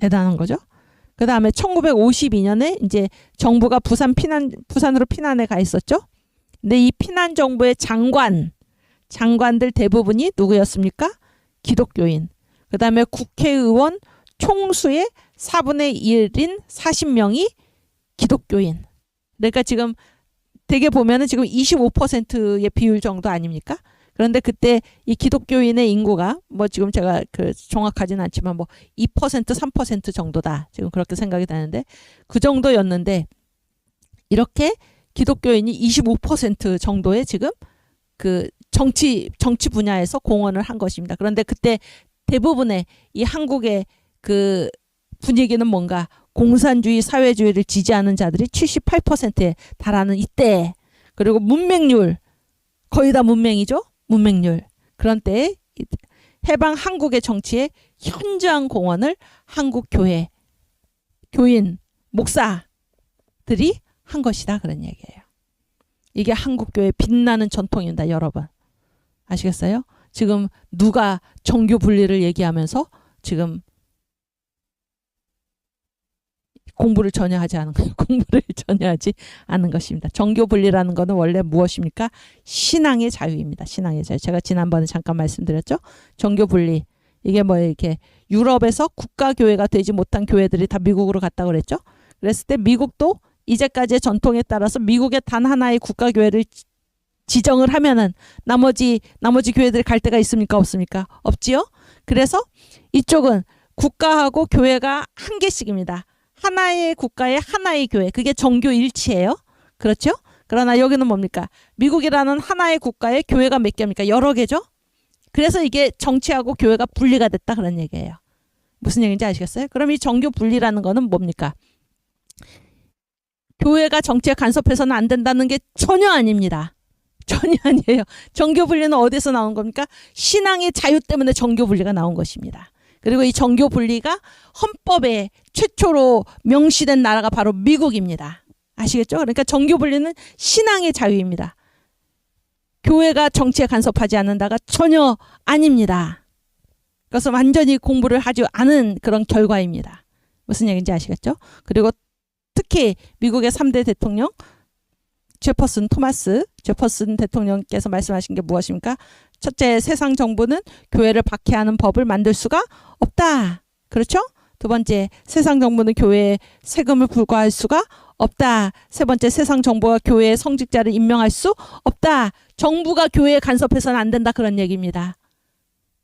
대단한 거죠. 그 다음에 1952년에 이제 정부가 부산으로 피난에 가 있었죠. 근데 이 피난 정부의 장관들 대부분이 누구였습니까? 기독교인. 그 다음에 국회의원 총수의 4분의 1인 40명이 기독교인. 그러니까 지금 되게 보면은 지금 25%의 비율 정도 아닙니까? 그런데 그때 이 기독교인의 인구가 뭐 지금 제가 그 정확하지는 않지만 뭐 2%, 3% 정도다. 지금 그렇게 생각이 되는데 그 정도였는데 이렇게 기독교인이 25% 정도의 지금 그 정치 분야에서 공헌을 한 것입니다. 그런데 그때 대부분의 이 한국의 그 분위기는 뭔가 공산주의 사회주의를 지지하는 자들이 78%에 달하는 이때 그리고 문맹률 거의 다 문맹이죠. 문맹률. 그런 때에 해방 한국의 정치에 현저한 공헌을 한국 교회, 교인, 목사들이 한 것이다. 그런 얘기예요. 이게 한국교회의 빛나는 전통입니다. 여러분. 아시겠어요? 지금 누가 정교 분리를 얘기하면서 지금 공부를 전혀 하지 않은 거예요. 공부를 전혀 하지 않은 것입니다. 정교 분리라는 것은 원래 무엇입니까? 신앙의 자유입니다. 신앙의 자유. 제가 지난번에 잠깐 말씀드렸죠. 정교 분리. 이게 뭐 이렇게 유럽에서 국가교회가 되지 못한 교회들이 다 미국으로 갔다고 그랬죠. 그랬을 때 미국도 이제까지의 전통에 따라서 미국의 단 하나의 국가교회를 지정을 하면은 나머지 교회들이 갈 데가 있습니까? 없습니까? 없지요. 그래서 이쪽은 국가하고 교회가 한 개씩입니다. 하나의 국가에 하나의 교회. 그게 정교일치예요. 그렇죠? 그러나 여기는 뭡니까? 미국이라는 하나의 국가에 교회가 몇 개입니까? 여러 개죠? 그래서 이게 정치하고 교회가 분리가 됐다 그런 얘기예요. 무슨 얘기인지 아시겠어요? 그럼 이 정교 분리라는 거는 뭡니까? 교회가 정치에 간섭해서는 안 된다는 게 전혀 아닙니다. 전혀 아니에요. 정교 분리는 어디서 나온 겁니까? 신앙의 자유 때문에 정교 분리가 나온 것입니다. 그리고 이 정교 분리가 헌법에 최초로 명시된 나라가 바로 미국입니다. 아시겠죠? 그러니까 정교 분리는 신앙의 자유입니다. 교회가 정치에 간섭하지 않는다가 전혀 아닙니다. 그것은 완전히 공부를 하지 않은 그런 결과입니다. 무슨 얘기인지 아시겠죠? 그리고 특히 미국의 3대 대통령 토마스 제퍼슨 대통령께서 말씀하신 게 무엇입니까? 첫째, 세상 정부는 교회를 박해하는 법을 만들 수가 없다. 그렇죠? 두 번째, 세상 정부는 교회에 세금을 부과할 수가 없다. 세 번째, 세상 정부가 교회의 성직자를 임명할 수 없다. 정부가 교회에 간섭해서는 안 된다. 그런 얘기입니다.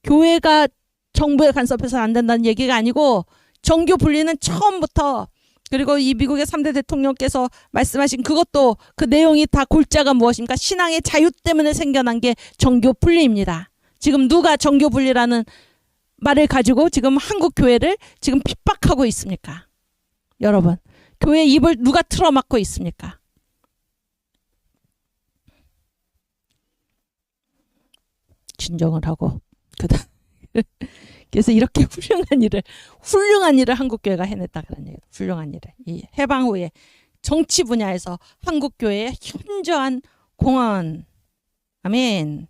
교회가 정부에 간섭해서는 안 된다는 얘기가 아니고 정교 분리는 처음부터, 그리고 이 미국의 3대 대통령께서 말씀하신 그것도 그 내용이 다 골자가 무엇입니까? 신앙의 자유 때문에 생겨난 게 정교 분리입니다. 지금 누가 정교 분리라는 말을 가지고 지금 한국 교회를 지금 핍박하고 있습니까? 여러분, 교회 입을 누가 틀어막고 있습니까? 진정을 하고 그다음 그래서 이렇게 훌륭한 일을 한국 교회가 해냈다 그런 얘기예요. 훌륭한 일을. 이 해방 후에 정치 분야에서 한국 교회의 현저한 공헌. 아멘.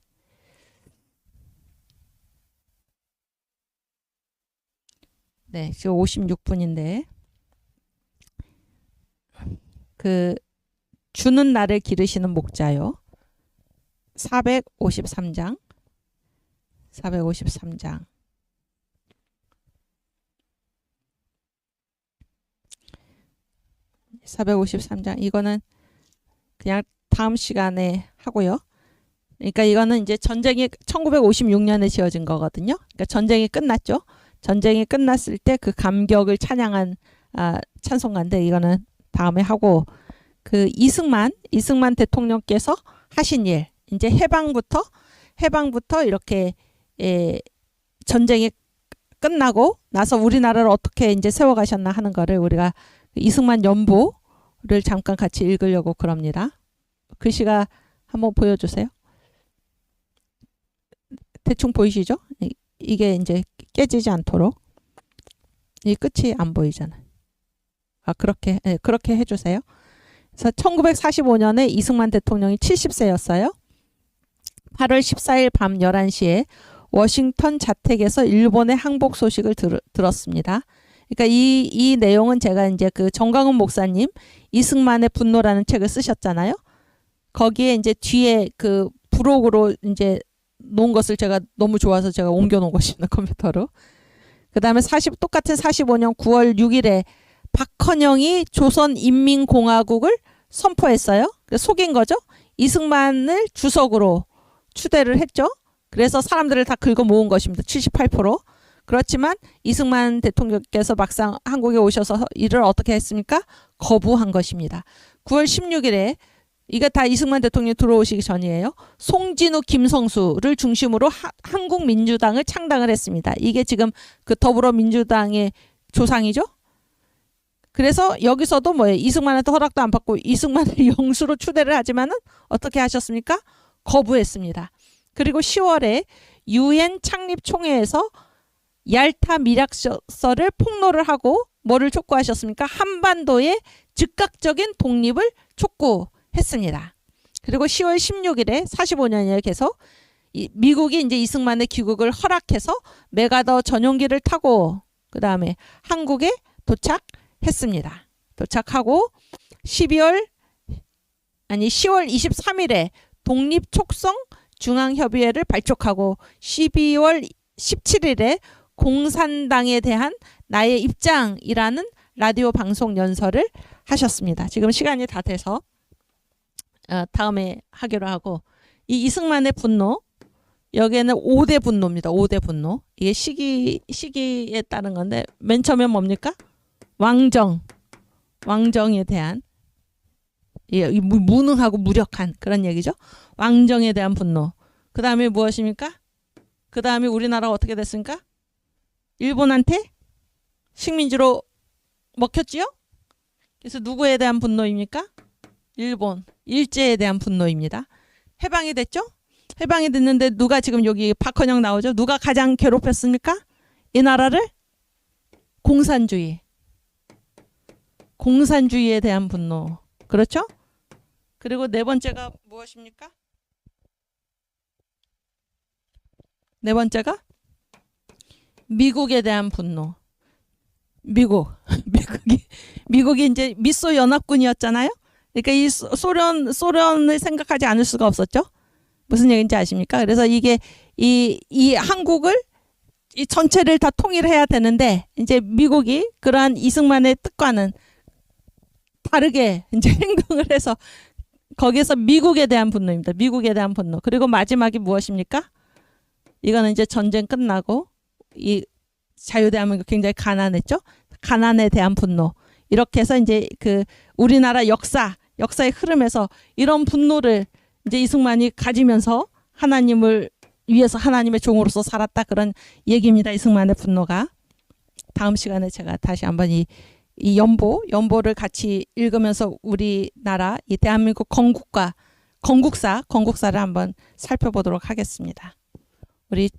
네, 지금 56분인데 그 주는 나를 기르시는 목자요. 453장. 453장 이거는 그냥 다음 시간에 하고요. 그러니까 이거는 이제 전쟁이 1956년에 지어진 거거든요. 그러니까 전쟁이 끝났죠. 전쟁이 끝났을 때 그 감격을 찬양한 찬송가인데 이거는 다음에 하고, 그 이승만 대통령께서 하신 일, 이제 해방부터 이렇게 전쟁이 끝나고 나서 우리나라를 어떻게 이제 세워가셨나 하는 거를 우리가 이승만 연보를 잠깐 같이 읽으려고 그럽니다. 글씨가 한번 보여주세요. 대충 보이시죠? 이게 이제 깨지지 않도록 이 끝이 안 보이잖아요. 그렇게 해주세요. 그래서 1945년에 이승만 대통령이 70세였어요. 8월 14일 밤 11시에 워싱턴 자택에서 일본의 항복 소식을 들었습니다. 그러니까 이 내용은 제가 이제 그 정광훈 목사님 이승만의 분노라는 책을 쓰셨잖아요. 거기에 이제 뒤에 그 부록으로 이제 놓은 것을 제가 너무 좋아서 제가 옮겨 놓은 것입니다. 컴퓨터로. 그 다음에 똑같은 45년 9월 6일에 박헌영이 조선인민공화국을 선포했어요. 그래서 속인 거죠. 이승만을 주석으로 추대를 했죠. 그래서 사람들을 다 긁어 모은 것입니다. 78%. 그렇지만 이승만 대통령께서 막상 한국에 오셔서 이를 어떻게 했습니까? 거부한 것입니다. 9월 16일에 이게 다 이승만 대통령이 들어오시기 전이에요. 송진우, 김성수를 중심으로 한국민주당을 창당을 했습니다. 이게 지금 그 더불어민주당의 조상이죠. 그래서 여기서도 뭐예요? 이승만한테 허락도 안 받고 이승만을 영수로 추대를 하지만은 어떻게 하셨습니까? 거부했습니다. 그리고 10월에 유엔 창립총회에서 얄타 밀약서를 폭로를 하고 뭐를 촉구하셨습니까? 한반도의 즉각적인 독립을 촉구했습니다. 그리고 10월 16일에 45년이에요. 계속 미국이 이제 이승만의 귀국을 허락해서 메가더 전용기를 타고 그 다음에 한국에 도착했습니다. 도착하고 10월 23일에 독립촉성 중앙협의회를 발족하고 12월 17일에 공산당에 대한 나의 입장이라는 라디오 방송 연설을 하셨습니다. 지금 시간이 다 돼서 다음에 하기로 하고, 이 이승만의 분노, 여기에는 5대 분노입니다. 5대 분노. 이게 시기에 따른 건데 맨 처음에 뭡니까? 왕정에 대한 무능하고 무력한 그런 얘기죠. 왕정에 대한 분노. 그 다음에 무엇입니까? 그 다음에 우리나라가 어떻게 됐습니까? 일본한테 식민지로 먹혔지요? 그래서 누구에 대한 분노입니까? 일본, 일제에 대한 분노입니다. 해방이 됐죠? 해방이 됐는데 누가 지금 여기 박헌영 나오죠? 누가 가장 괴롭혔습니까? 이 나라를? 공산주의에 대한 분노. 그렇죠? 그리고 네 번째가 무엇입니까? 네 번째가 미국에 대한 분노. 미국이 이제 미소 연합군이었잖아요. 그러니까 이 소련을 생각하지 않을 수가 없었죠. 무슨 얘기인지 아십니까? 그래서 이게 이 한국을 이 전체를 다 통일해야 되는데 이제 미국이 그러한 이승만의 뜻과는 다르게 이제 행동을 해서 거기에서 미국에 대한 분노입니다. 미국에 대한 분노. 그리고 마지막이 무엇입니까? 이거는 이제 전쟁 끝나고 이 자유대한민국 굉장히 가난했죠. 가난에 대한 분노. 이렇게 해서 이제 그 우리나라 역사의 흐름에서 이런 분노를 이제 이승만이 가지면서 하나님을 위해서 하나님의 종으로서 살았다, 그런 얘기입니다. 이승만의 분노가. 다음 시간에 제가 다시 한번 이 연보를 같이 읽으면서 우리나라 이 대한민국 건국사를 한번 살펴보도록 하겠습니다. 우리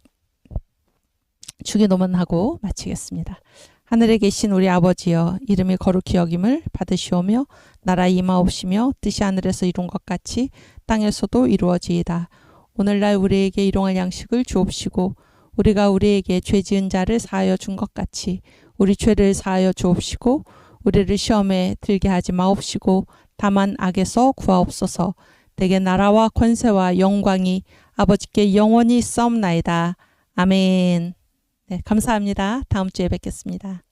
주기도문하고 마치겠습니다. 하늘에 계신 우리 아버지여, 이름이 거룩히 여김을 받으시오며 나라 임하옵시며 뜻이 하늘에서 이룬 것 같이 땅에서도 이루어지이다. 오늘날 우리에게 일용할 양식을 주옵시고 우리가 우리에게 죄 지은 자를 사하여 준 것 같이 우리 죄를 사하여 주옵시고 우리를 시험에 들게 하지 마옵시고 다만 악에서 구하옵소서. 대개 나라와 권세와 영광이 아버지께 영원히 있사옵나이다. 아멘. 네, 감사합니다. 다음 주에 뵙겠습니다.